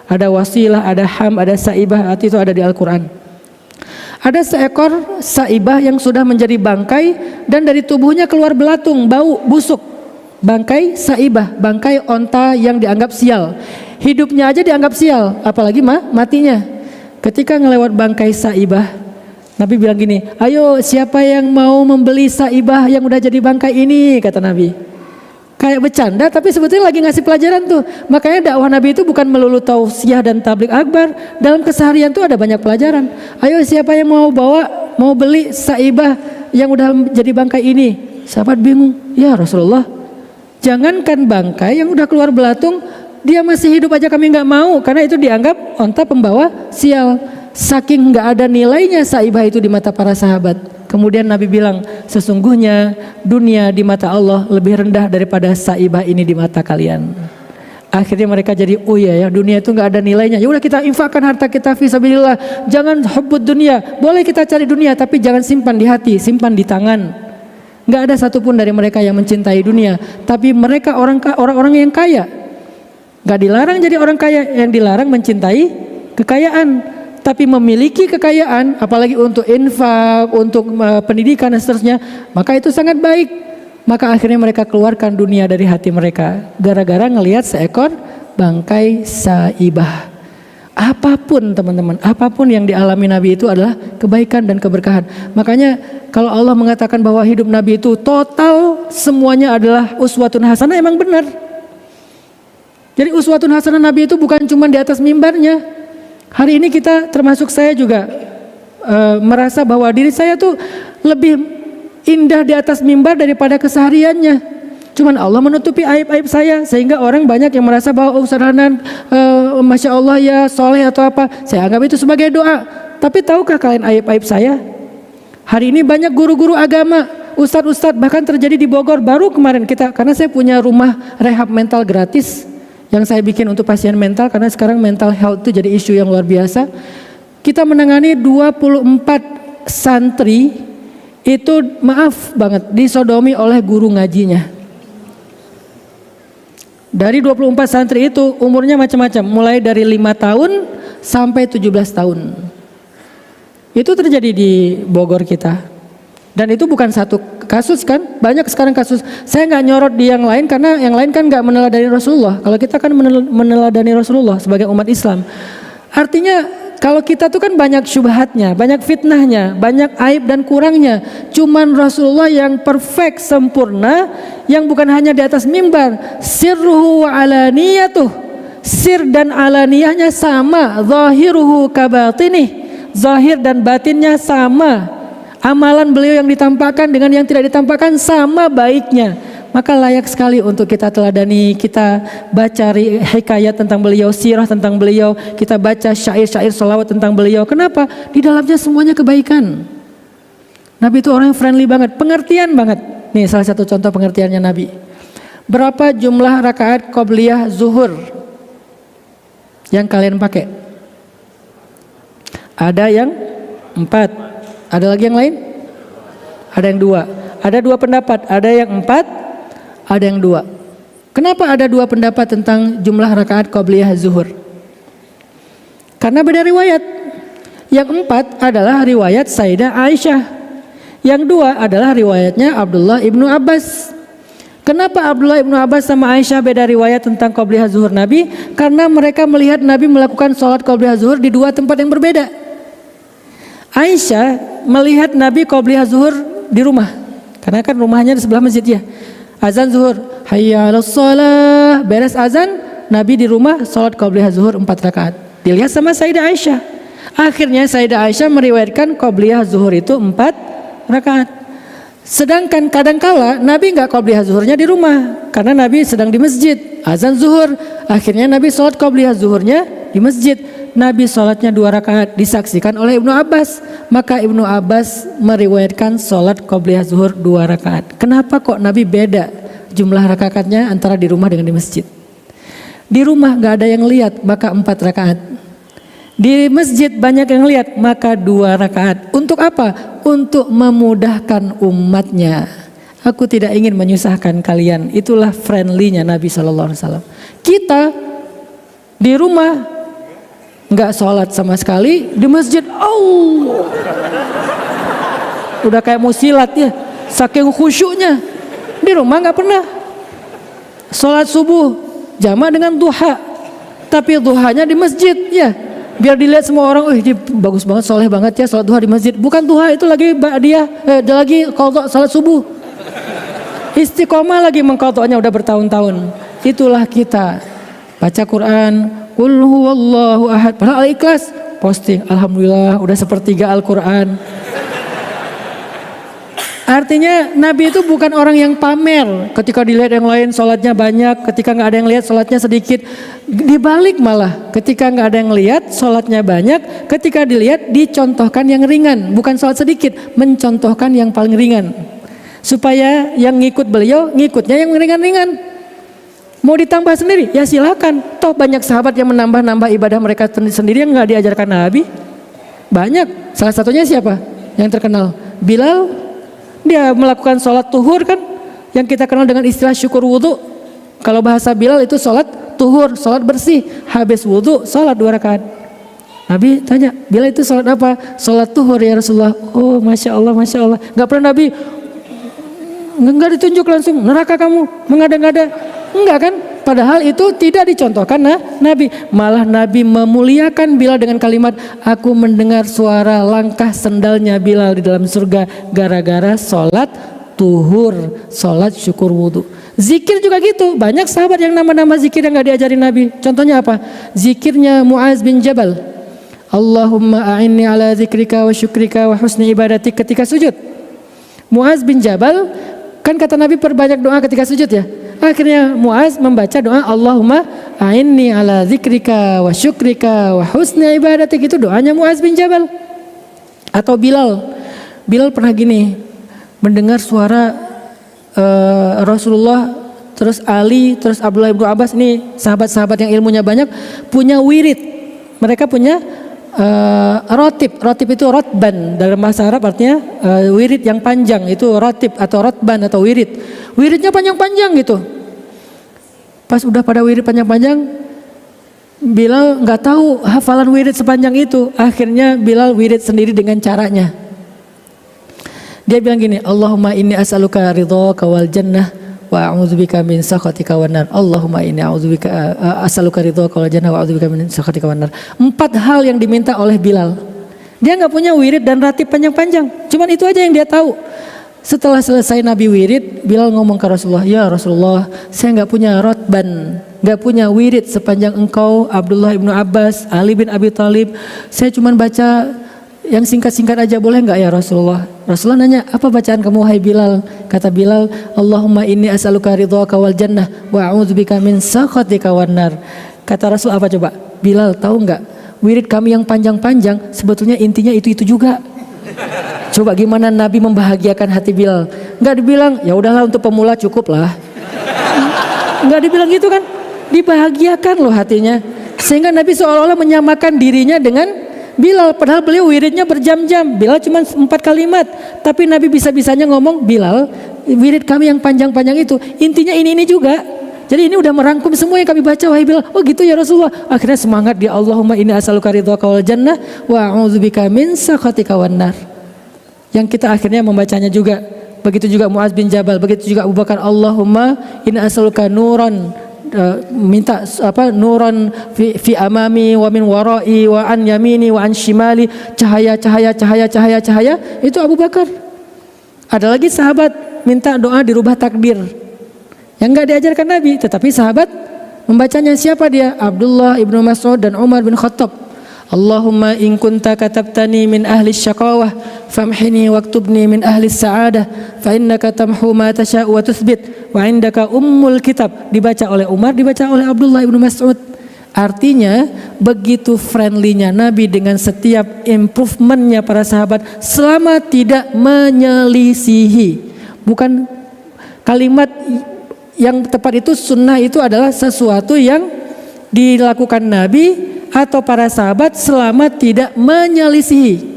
Ada wasilah, ada ham, ada saibah, itu ada di Al-Quran. Ada seekor saibah yang sudah menjadi bangkai dan dari tubuhnya keluar belatung, bau, busuk. Bangkai saibah, bangkai onta yang dianggap sial. Hidupnya aja dianggap sial, apalagi matinya. Ketika ngelewat bangkai saibah, Nabi bilang gini, ayo siapa yang mau membeli saibah yang udah jadi bangkai ini, kata Nabi. Kayak bercanda tapi sebetulnya lagi ngasih pelajaran tuh. Makanya dakwah Nabi itu bukan melulu tausiah dan tablik akbar. Dalam keseharian tuh ada banyak pelajaran. Ayo siapa yang mau beli saibah yang udah jadi bangkai ini. Sahabat bingung, ya Rasulullah, jangankan bangkai yang udah keluar belatung, dia masih hidup aja kami nggak mau, karena itu dianggap onta pembawa sial. Saking nggak ada nilainya saibah itu di mata para sahabat. Kemudian Nabi bilang, sesungguhnya dunia di mata Allah lebih rendah daripada saibah ini di mata kalian. Akhirnya mereka jadi, oh ya dunia itu nggak ada nilainya. Ya udah kita infakkan harta kita fisabilillah. Jangan hubbud dunia. Boleh kita cari dunia tapi jangan simpan di hati, simpan di tangan. Nggak ada satupun dari mereka yang mencintai dunia. Tapi mereka orang-orang yang kaya. Nggak dilarang jadi orang kaya, yang dilarang mencintai kekayaan. Tapi memiliki kekayaan, apalagi untuk infak, untuk pendidikan dan seterusnya, maka itu sangat baik. Maka akhirnya mereka keluarkan dunia dari hati mereka, gara-gara ngelihat seekor bangkai saibah. Apapun teman-teman, apapun yang dialami Nabi itu adalah kebaikan dan keberkahan. Makanya kalau Allah mengatakan bahwa hidup Nabi itu total semuanya adalah uswatun hasanah, emang benar. Jadi uswatun hasanah Nabi itu bukan cuma di atas mimbarnya. Hari ini kita termasuk saya juga merasa bahwa diri saya tuh lebih indah di atas mimbar daripada kesehariannya. Cuman Allah menutupi aib-aib saya sehingga orang banyak yang merasa bahwa Ustaz Hanan Masya Allah ya soleh atau apa. Saya anggap itu sebagai doa. Tapi tahukah kalian aib-aib saya? Hari ini banyak guru-guru agama, ustadz-ustadz, bahkan terjadi di Bogor baru kemarin kita, karena saya punya rumah rehab mental gratis yang saya bikin untuk pasien mental, karena sekarang mental health itu jadi isu yang luar biasa. Kita menangani 24 santri itu, maaf banget, disodomi oleh guru ngajinya. Dari 24 santri itu umurnya macam-macam, mulai dari 5 tahun sampai 17 tahun. Itu terjadi di Bogor kita. Dan itu bukan satu kasus kan, banyak sekarang kasus. Saya nggak nyorot di yang lain karena yang lain kan nggak meneladani Rasulullah. Kalau kita kan meneladani Rasulullah sebagai umat Islam. Artinya kalau kita tuh kan banyak syubhatnya, banyak fitnahnya, banyak aib dan kurangnya. Cuman Rasulullah yang perfect, sempurna, yang bukan hanya di atas mimbar. Sirruhu wa alaniyatuh, sir dan alaniyahnya sama. Zahiruhu kabatinih, zahir dan batinnya sama. Amalan beliau yang ditampakkan dengan yang tidak ditampakkan sama baiknya. Maka layak sekali untuk kita teladani, kita baca hikayat tentang beliau, sirah tentang beliau, kita baca syair-syair sholawat tentang beliau. Kenapa? Di dalamnya semuanya kebaikan. Nabi itu orang yang friendly banget, pengertian banget. Nih salah satu contoh pengertiannya Nabi. Berapa jumlah rakaat qobliyah zuhur yang kalian pakai? Ada yang 4. Ada lagi yang lain? Ada yang 2. Ada 2 pendapat. Ada yang 4, ada yang 2. Kenapa ada 2 pendapat tentang jumlah rakaat qobliyah zuhur? Karena beda riwayat. Yang 4 adalah riwayat Sayyidah Aisyah. Yang dua adalah riwayatnya Abdullah ibnu Abbas. Kenapa Abdullah ibnu Abbas sama Aisyah beda riwayat tentang qobliyah zuhur Nabi? Karena mereka melihat Nabi melakukan sholat qobliyah zuhur di dua tempat yang berbeda. Aisyah melihat Nabi qobliyah zuhur di rumah, karena kan rumahnya di sebelah masjid ya. Azan zuhur, hayya 'alas shalah, beres azan, Nabi di rumah sholat qobliyah zuhur 4 rakaat. Dilihat sama Sayyidah Aisyah. Akhirnya Sayyidah Aisyah meriwayatkan qobliyah zuhur itu 4 rakaat. Sedangkan kadangkala Nabi nggak qobliyah zuhurnya di rumah, karena Nabi sedang di masjid, azan zuhur. Akhirnya Nabi sholat qobliyah zuhurnya di masjid. Nabi sholatnya 2 rakaat, disaksikan oleh Ibnu Abbas. Maka Ibnu Abbas meriwayatkan sholat qobliyah zuhur 2 rakaat. Kenapa kok Nabi beda jumlah rakaatnya antara di rumah dengan di masjid? Di rumah nggak ada yang lihat, maka 4 rakaat. Di masjid banyak yang lihat, maka 2 rakaat. Untuk apa? Untuk memudahkan umatnya. Aku tidak ingin menyusahkan kalian. Itulah friendly-nya Nabi SAW. Kita di rumah nggak sholat sama sekali, di masjid udah kayak mau silat ya, saking khusyuknya. Di rumah nggak pernah. Sholat subuh jamaah dengan duha, tapi duhanya di masjid ya. Biar dilihat semua orang, ini bagus banget, soleh banget ya sholat duha di masjid. Bukan duha, itu lagi dia lagi qadha sholat subuh. Istiqomah lagi mengqadhanya udah bertahun-tahun. Itulah kita. Baca Quran, qul huwallahu ahad. Padahal Al-Ikhlas posting, alhamdulillah udah sepertiga Al-Quran. Artinya Nabi itu bukan orang yang pamer. Ketika dilihat yang lain sholatnya banyak, ketika nggak ada yang lihat sholatnya sedikit. Dibalik malah, ketika nggak ada yang lihat sholatnya banyak, ketika dilihat dicontohkan yang ringan, bukan sholat sedikit, mencontohkan yang paling ringan. Supaya yang ngikut beliau, ngikutnya yang ringan-ringan. Mau ditambah sendiri, ya silakan. Toh banyak sahabat yang menambah-nambah ibadah mereka sendiri yang nggak diajarkan Nabi. Banyak. Salah satunya siapa? Yang terkenal, Bilal. Dia melakukan sholat tuhur kan, yang kita kenal dengan istilah syukur wudhu. Kalau bahasa Bilal itu sholat tuhur, sholat bersih. Habis wudhu, sholat 2 rakaat. Nabi tanya, Bilal itu sholat apa? Sholat tuhur ya Rasulullah. Oh Masya Allah, Masya Allah. Gak pernah Nabi, nggak ditunjuk langsung, neraka kamu, mengada-ngada. Enggak kan? Padahal itu tidak dicontohkan Nabi. Malah Nabi memuliakan Bilal dengan kalimat, aku mendengar suara langkah sendalnya Bilal di dalam surga gara-gara sholat tuhur, sholat syukur wudhu. Zikir juga gitu. Banyak sahabat yang nama-nama zikir yang gak diajarin Nabi. Contohnya apa? Zikirnya Muaz bin Jabal, Allahumma a'inni ala zikrika wa syukrika wa husni ibadatik ketika sujud. Muaz bin Jabal, kan kata Nabi perbanyak doa ketika sujud ya. Akhirnya Muaz membaca doa Allahumma a'inni ala zikrika wa syukrika wa husni ibadatik. Itu doanya Muaz bin Jabal. Atau Bilal pernah gini, mendengar suara Rasulullah, terus Ali, terus Abdullah ibnu Abbas, ini sahabat-sahabat yang ilmunya banyak, punya wirid. Mereka punya rotib itu rotban, dalam bahasa Arab artinya wirid yang panjang, itu rotib atau rotban atau wiridnya panjang-panjang gitu. Pas udah pada wirid panjang-panjang, Bilal nggak tahu hafalan wirid sepanjang itu. Akhirnya Bilal wirid sendiri dengan caranya. Dia bilang gini, Allahumma inni as'aluka ridhaka wal jannah wa a'udzubika min sakhatika wan nar. Allahumma inni a'udzubika as'aluka ridhaka wal jannah wa a'udzubika min sakhatika wan nar. 4 hal yang diminta oleh Bilal. Dia nggak punya wirid dan ratib panjang-panjang. Cuman itu aja yang dia tahu. Setelah selesai Nabi wirid, Bilal ngomong ke Rasulullah, ya Rasulullah, saya nggak punya rotban, nggak punya wirid sepanjang engkau, Abdullah ibnu Abbas, Ali bin Abi Thalib. Saya cuma baca yang singkat-singkat aja, boleh nggak ya Rasulullah? Rasulullah nanya, apa bacaan kamu hai Bilal? Kata Bilal, Allahumma inni as'aluka ridhaka wal jannah wa a'udzubika min sakhatika wan nar. Kata Rasul apa coba? Bilal, tahu nggak? Wirid kami yang panjang-panjang sebetulnya intinya itu juga. Coba gimana Nabi membahagiakan hati Bilal? Nggak dibilang, ya udahlah untuk pemula cukup lah. Nggak dibilang gitu kan? Dibahagiakan loh hatinya. Sehingga Nabi seolah-olah menyamakan dirinya dengan Bilal. Padahal beliau wiridnya berjam-jam. Bilal cuma 4 kalimat. Tapi Nabi bisa-bisanya ngomong, Bilal, wirid kami yang panjang-panjang itu intinya ini juga. Jadi ini udah merangkum semua yang kami baca, wahai Bilal. Oh gitu ya Rasulullah. Akhirnya semangat dia, Allahumma inni as'aluka ridhaka wal jannah wa a'udzubika min sakhatika wan nar. yang kita akhirnya membacanya juga. Begitu juga Muaz bin Jabal, begitu juga Abu Bakar. Allahumma inna as'aluka nuran, minta nuran fi amami wa min warai wa an yamini wa an shimali, cahaya. Itu Abu Bakar. Ada lagi sahabat minta doa dirubah takdir, yang enggak diajarkan Nabi, tetapi sahabat membacanya. Siapa dia? Abdullah ibnu Mas'ud dan Umar bin Khattab. Allahumma in kunta katabtani min ahli syaqawah famhini waktubni min ahli sa'adah fa innaka tamhu ma tasha'u wa tuthbit wa indaka ummul kitab. Dibaca oleh Umar, dibaca oleh Abdullah ibnu Mas'ud. Artinya begitu friendly-nya Nabi dengan setiap improvementnya para sahabat selama tidak menyelisihi. Bukan kalimat yang tepat itu, sunnah itu adalah sesuatu yang dilakukan Nabi atau para sahabat selama tidak menyelisihi.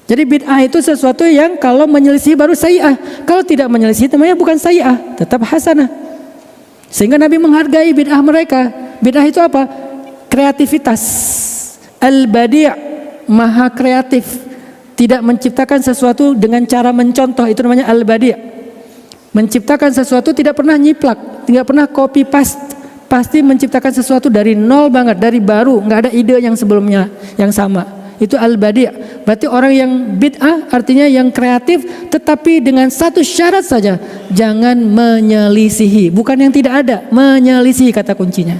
Jadi bid'ah itu sesuatu yang kalau menyelisihi baru sayyi'ah. Kalau tidak menyelisihi namanya bukan sayyi'ah, tetap hasanah. Sehingga Nabi menghargai bid'ah mereka. Bid'ah itu apa? Kreativitas. Al-badi', maha kreatif. Tidak menciptakan sesuatu dengan cara mencontoh, itu namanya al-badi'. Menciptakan sesuatu tidak pernah nyiplak, tidak pernah copy paste. Pasti menciptakan sesuatu dari nol banget, dari baru, nggak ada ide yang sebelumnya yang sama. Itu al-badi'. Berarti orang yang bid'ah artinya yang kreatif, tetapi dengan satu syarat saja, jangan menyelisihi. Bukan yang tidak ada, menyelisihi kata kuncinya.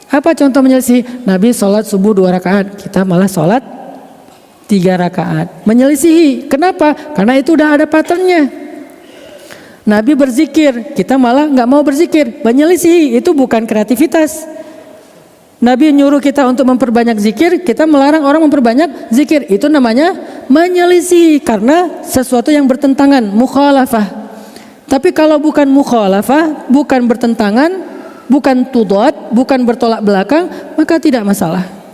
Apa contoh menyelisihi? Nabi sholat subuh 2 rakaat, kita malah sholat 3 rakaat. Menyelisihi. Kenapa? Karena itu udah ada patternnya. Nabi berzikir, kita malah nggak mau berzikir, menyelisihi. Itu bukan kreativitas. Nabi nyuruh kita untuk memperbanyak zikir, kita melarang orang memperbanyak zikir. Itu namanya menyelisihi, karena sesuatu yang bertentangan, mukhalafah. Tapi kalau bukan mukhalafah, bukan bertentangan, bukan tudad, bukan bertolak belakang, maka tidak masalah.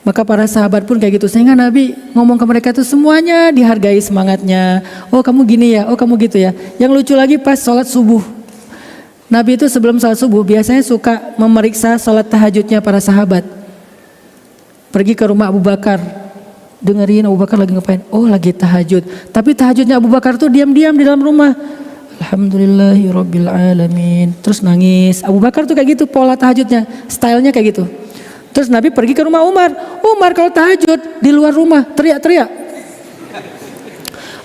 Maka para sahabat pun kayak gitu, sehingga Nabi ngomong ke mereka itu semuanya dihargai semangatnya. Oh kamu gini ya, oh kamu gitu ya. Yang lucu lagi pas sholat subuh, Nabi itu sebelum sholat subuh biasanya suka memeriksa sholat tahajudnya para sahabat. Pergi ke rumah Abu Bakar, dengerin Abu Bakar lagi ngapain. Oh lagi tahajud. Tapi tahajudnya Abu Bakar tuh diam-diam di dalam rumah. Alhamdulillahirabbil alamin. Terus nangis. Abu Bakar tuh kayak gitu pola tahajudnya, stylenya kayak gitu. Terus Nabi pergi ke rumah Umar. Umar kalau tahajud di luar rumah teriak-teriak.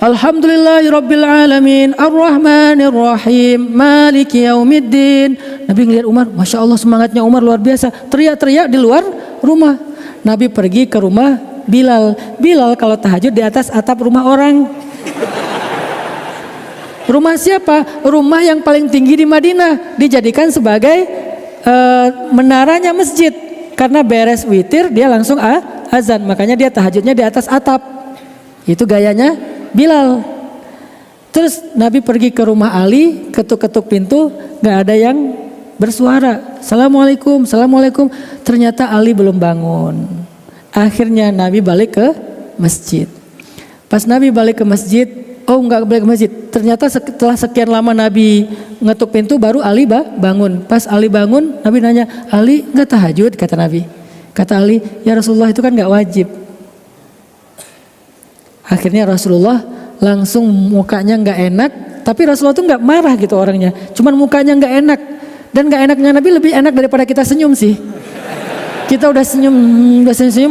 Alhamdulillahirabbil alamin, arrahmanir rahim, maliki yaumiddin. Nabi ngelihat Umar, Masya Allah semangatnya Umar luar biasa. Teriak-teriak di luar rumah. Nabi pergi ke rumah Bilal. Bilal kalau tahajud di atas atap rumah orang. Rumah siapa? Rumah yang paling tinggi di Madinah. Dijadikan sebagai menaranya masjid. Karena beres witir dia langsung azan, makanya dia tahajudnya di atas atap. Itu gayanya Bilal. Terus Nabi pergi ke rumah Ali, ketuk-ketuk pintu, gak ada yang bersuara. Assalamualaikum, assalamualaikum. Ternyata Ali belum bangun. Akhirnya Nabi balik ke masjid. Pas Nabi balik ke masjid, enggak balik ke masjid. Ternyata setelah sekian lama Nabi ngetuk pintu baru Ali bangun. Pas Ali bangun, Nabi nanya, Ali nggak tahajud? Kata Nabi. Kata Ali, ya Rasulullah itu kan nggak wajib. Akhirnya Rasulullah langsung mukanya nggak enak, tapi Rasulullah tuh nggak marah gitu orangnya. Cuman mukanya nggak enak. Dan nggak enaknya Nabi lebih enak daripada kita senyum sih. Kita udah senyum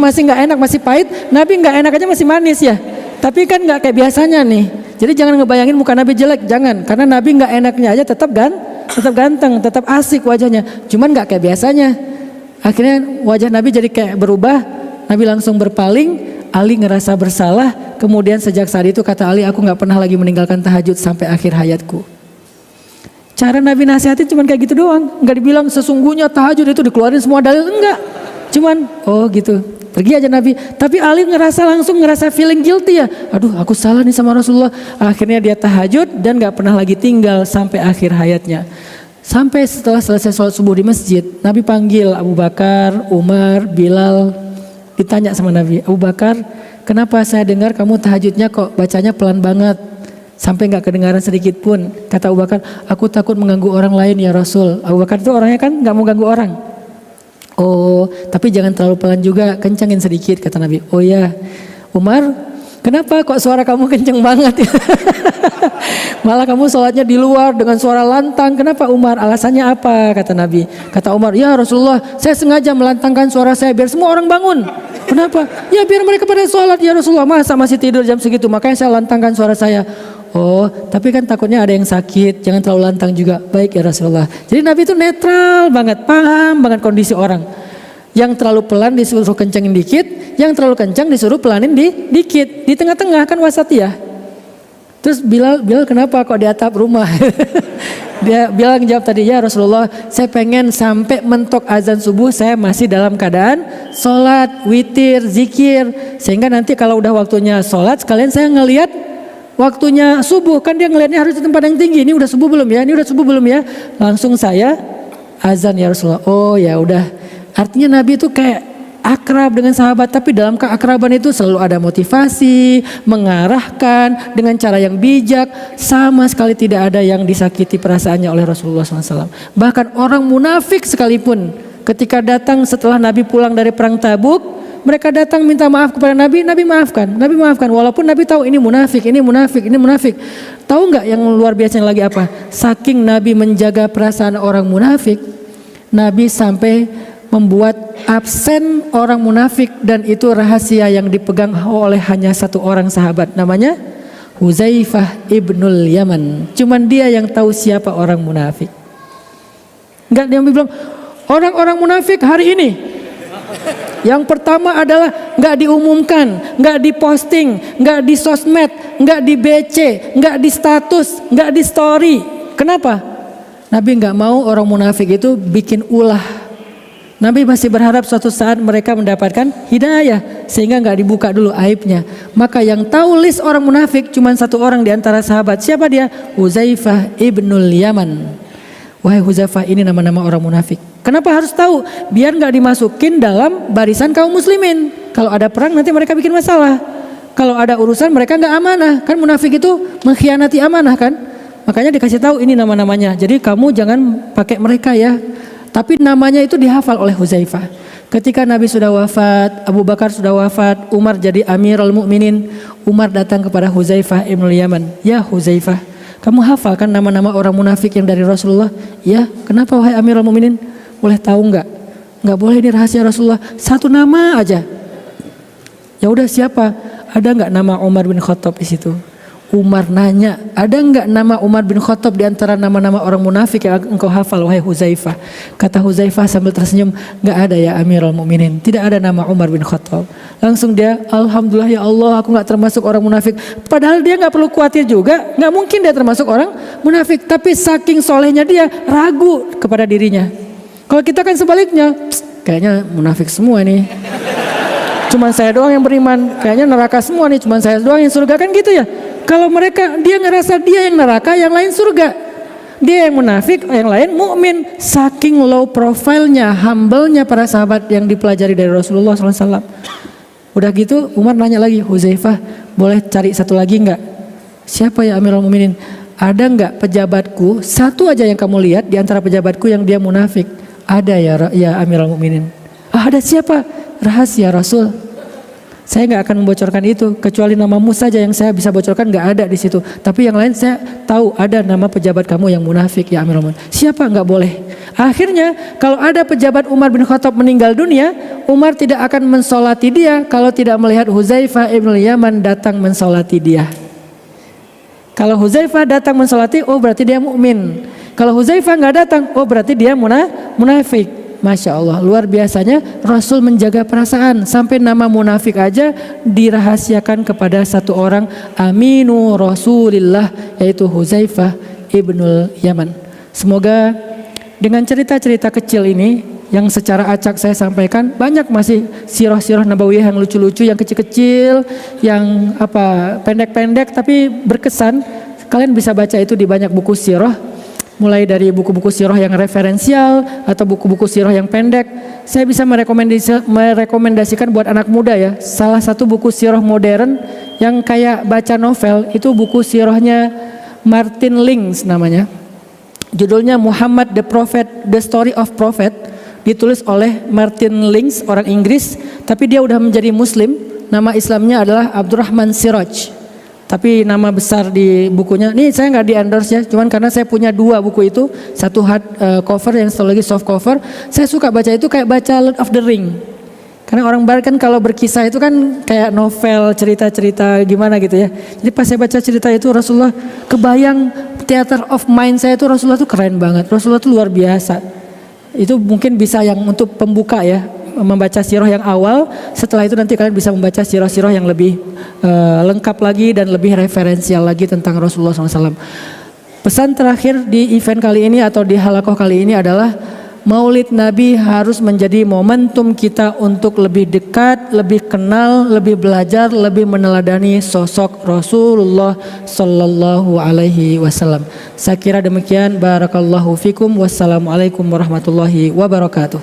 masih nggak enak, masih pahit. Nabi nggak enak aja masih manis ya. Tapi kan nggak kayak biasanya nih. Jadi jangan ngebayangin muka Nabi jelek, jangan. Karena Nabi nggak enaknya aja tetap ganteng, tetap asik wajahnya. Cuman nggak kayak biasanya. Akhirnya wajah Nabi jadi kayak berubah. Nabi langsung berpaling. Ali ngerasa bersalah. Kemudian sejak saat itu kata Ali, aku nggak pernah lagi meninggalkan tahajud sampai akhir hayatku. Cara Nabi nasihatin cuman kayak gitu doang. Nggak dibilang sesungguhnya tahajud itu dikeluarin semua dalil, enggak. Cuman gitu. Pergi aja Nabi. Tapi Ali langsung ngerasa feeling guilty ya. Aduh aku salah nih sama Rasulullah. Akhirnya dia tahajud dan gak pernah lagi tinggal sampai akhir hayatnya. Sampai setelah selesai sholat subuh di masjid, Nabi panggil Abu Bakar, Umar, Bilal. Ditanya sama Nabi, Abu Bakar, kenapa saya dengar kamu tahajudnya kok bacanya pelan banget, sampai gak kedengaran sedikit pun. Kata Abu Bakar, aku takut mengganggu orang lain ya Rasul. Abu Bakar itu orangnya kan gak mau ganggu orang. Oh, tapi jangan terlalu pelan juga, kencangin sedikit kata Nabi. Oh ya, Umar, kenapa kok suara kamu kenceng banget ya? Malah kamu sholatnya di luar dengan suara lantang. Kenapa Umar? Alasannya apa? Kata Nabi. Kata Umar, ya Rasulullah, saya sengaja melantangkan suara saya biar semua orang bangun. Kenapa? Ya biar mereka pada sholat ya Rasulullah. Masa masih tidur jam segitu? Makanya saya lantangkan suara saya. Oh, tapi kan takutnya ada yang sakit, jangan terlalu lantang juga. Baik ya Rasulullah. Jadi Nabi itu netral banget, paham banget kondisi orang. Yang terlalu pelan disuruh kencengin dikit, yang terlalu kencang disuruh pelanin dikit. Di tengah-tengah kan wasatiyah. Terus Bilal kenapa kok di atap rumah? Dia bilang jawab tadi, ya Rasulullah, saya pengen sampai mentok azan subuh saya masih dalam keadaan sholat, witir, zikir. Sehingga nanti kalau udah waktunya sholat sekalian saya ngelihat waktunya subuh. Kan dia ngelihatnya harus di tempat yang tinggi. Ini udah subuh belum ya? Ini udah subuh belum ya? Langsung saya azan ya Rasulullah. Oh ya udah. Artinya Nabi itu kayak akrab dengan sahabat, tapi dalam keakraban itu selalu ada motivasi, mengarahkan dengan cara yang bijak. Sama sekali tidak ada yang disakiti perasaannya oleh Rasulullah SAW. Bahkan orang munafik sekalipun ketika datang setelah Nabi pulang dari perang Tabuk, mereka datang minta maaf kepada Nabi, Nabi maafkan. Walaupun Nabi tahu ini munafik. Tahu nggak yang luar biasa lagi apa? Saking Nabi menjaga perasaan orang munafik, Nabi sampai membuat absen orang munafik, dan itu rahasia yang dipegang oleh hanya satu orang sahabat, namanya Huzaifah ibnul Yaman. Cuman dia yang tahu siapa orang munafik. Enggak, dia bilang orang-orang munafik hari ini yang pertama adalah enggak diumumkan, enggak diposting, enggak di sosmed, enggak di BC, enggak di status, enggak di story. Kenapa? Nabi enggak mau orang munafik itu bikin ulah. Nabi masih berharap suatu saat mereka mendapatkan hidayah sehingga nggak dibuka dulu aibnya. Maka yang tahu list orang munafik cuma satu orang di antara sahabat. Siapa dia? Huzaifah ibnul Yaman. Wahai Huzaifah, ini nama-nama orang munafik. Kenapa harus tahu? Biar nggak dimasukin dalam barisan kaum muslimin. Kalau ada perang nanti mereka bikin masalah. Kalau ada urusan mereka nggak amanah. Kan munafik itu mengkhianati amanah kan. Makanya dikasih tahu ini nama-namanya. Jadi kamu jangan pakai mereka ya. Tapi namanya itu dihafal oleh Huzaifah. Ketika Nabi sudah wafat, Abu Bakar sudah wafat, Umar jadi Amirul Mukminin. Umar datang kepada Huzaifah ibnul Yaman. Ya Huzaifah, kamu hafal kan nama-nama orang munafik yang dari Rasulullah? Ya, kenapa wahai Amirul Mukminin? Boleh tahu nggak? Nggak boleh, ini rahasia Rasulullah. Satu nama aja. Ya udah, siapa? Ada nggak nama Umar bin Khattab di situ? Umar nanya, ada nggak nama Umar bin Khattab di antara nama-nama orang munafik yang engkau hafal wahai Huzaifah? Kata Huzaifah sambil tersenyum, nggak ada ya Amirul Mukminin, tidak ada nama Umar bin Khattab. Langsung dia, alhamdulillah ya Allah, aku nggak termasuk orang munafik. Padahal dia nggak perlu khawatir juga, nggak mungkin dia termasuk orang munafik. Tapi saking solehnya dia ragu kepada dirinya. Kalau kita kan sebaliknya, kayaknya munafik semua nih. Cuman saya doang yang beriman, kayaknya neraka semua nih, cuman saya doang yang surga, kan gitu ya. Kalau mereka, dia ngerasa dia yang neraka, yang lain surga. Dia yang munafik, yang lain mukmin. Saking low profile-nya, humble-nya para sahabat yang dipelajari dari Rasulullah SAW. Udah gitu Umar nanya lagi, Huzaifah boleh cari satu lagi enggak? Siapa ya Amirul Mukminin? Ada enggak pejabatku, satu aja yang kamu lihat di antara pejabatku yang dia munafik? Ada ya Amirul Mukminin. Ah, ada siapa? Rahasia Rasul. Saya nggak akan membocorkan itu, kecuali namamu saja yang saya bisa bocorkan, nggak ada di situ. Tapi yang lain saya tahu ada nama pejabat kamu yang munafik ya Amirul Mukminin. Siapa? Nggak boleh. Akhirnya kalau ada pejabat Umar bin Khattab meninggal dunia, Umar tidak akan mensolati dia kalau tidak melihat Huzaifah ibnul Yaman datang mensolati dia. Kalau Huzaifah datang mensolati, oh berarti dia mukmin. Kalau Huzaifah nggak datang, oh berarti dia munafik. Masya Allah, luar biasanya Rasul menjaga perasaan. Sampai nama munafik aja dirahasiakan kepada satu orang, Aminu Rasulillah, yaitu Huzaifah ibnul Yaman. Semoga dengan cerita-cerita kecil ini yang secara acak saya sampaikan, banyak masih sirah-sirah nabawiyah yang lucu-lucu, yang kecil-kecil, yang pendek-pendek tapi berkesan. Kalian bisa baca itu di banyak buku sirah. Mulai dari buku-buku sirah yang referensial atau buku-buku sirah yang pendek. Saya bisa merekomendasikan buat anak muda ya. Salah satu buku sirah modern yang kayak baca novel itu buku sirahnya Martin Lings namanya. Judulnya Muhammad the Prophet, The Story of Prophet. Ditulis oleh Martin Lings, orang Inggris, tapi dia udah menjadi Muslim. nama Islamnya adalah Abdurrahman Siraj. Tapi nama besar di bukunya, nih saya nggak di endorse ya, cuman karena saya punya 2 buku itu, satu hard cover yang satu lagi soft cover. Saya suka baca itu kayak baca Lord of the Ring. Karena orang barat kan kalau berkisah itu kan kayak novel, cerita-cerita gimana gitu ya. Jadi pas saya baca cerita itu Rasulullah, kebayang theater of mind saya itu Rasulullah tuh keren banget. Rasulullah tuh luar biasa. Itu mungkin bisa yang untuk pembuka ya, membaca sirah yang awal. Setelah itu nanti kalian bisa membaca sirah-sirah yang lebih lengkap lagi dan lebih referensial lagi tentang Rasulullah SAW. Pesan terakhir di event kali ini atau di halakoh kali ini adalah Maulid Nabi harus menjadi momentum kita untuk lebih dekat, lebih kenal, lebih belajar, lebih meneladani sosok Rasulullah Sallallahu Alaihi Wasallam. Saya kira demikian. Barakallahu fikum. Wassalamualaikum warahmatullahi wabarakatuh.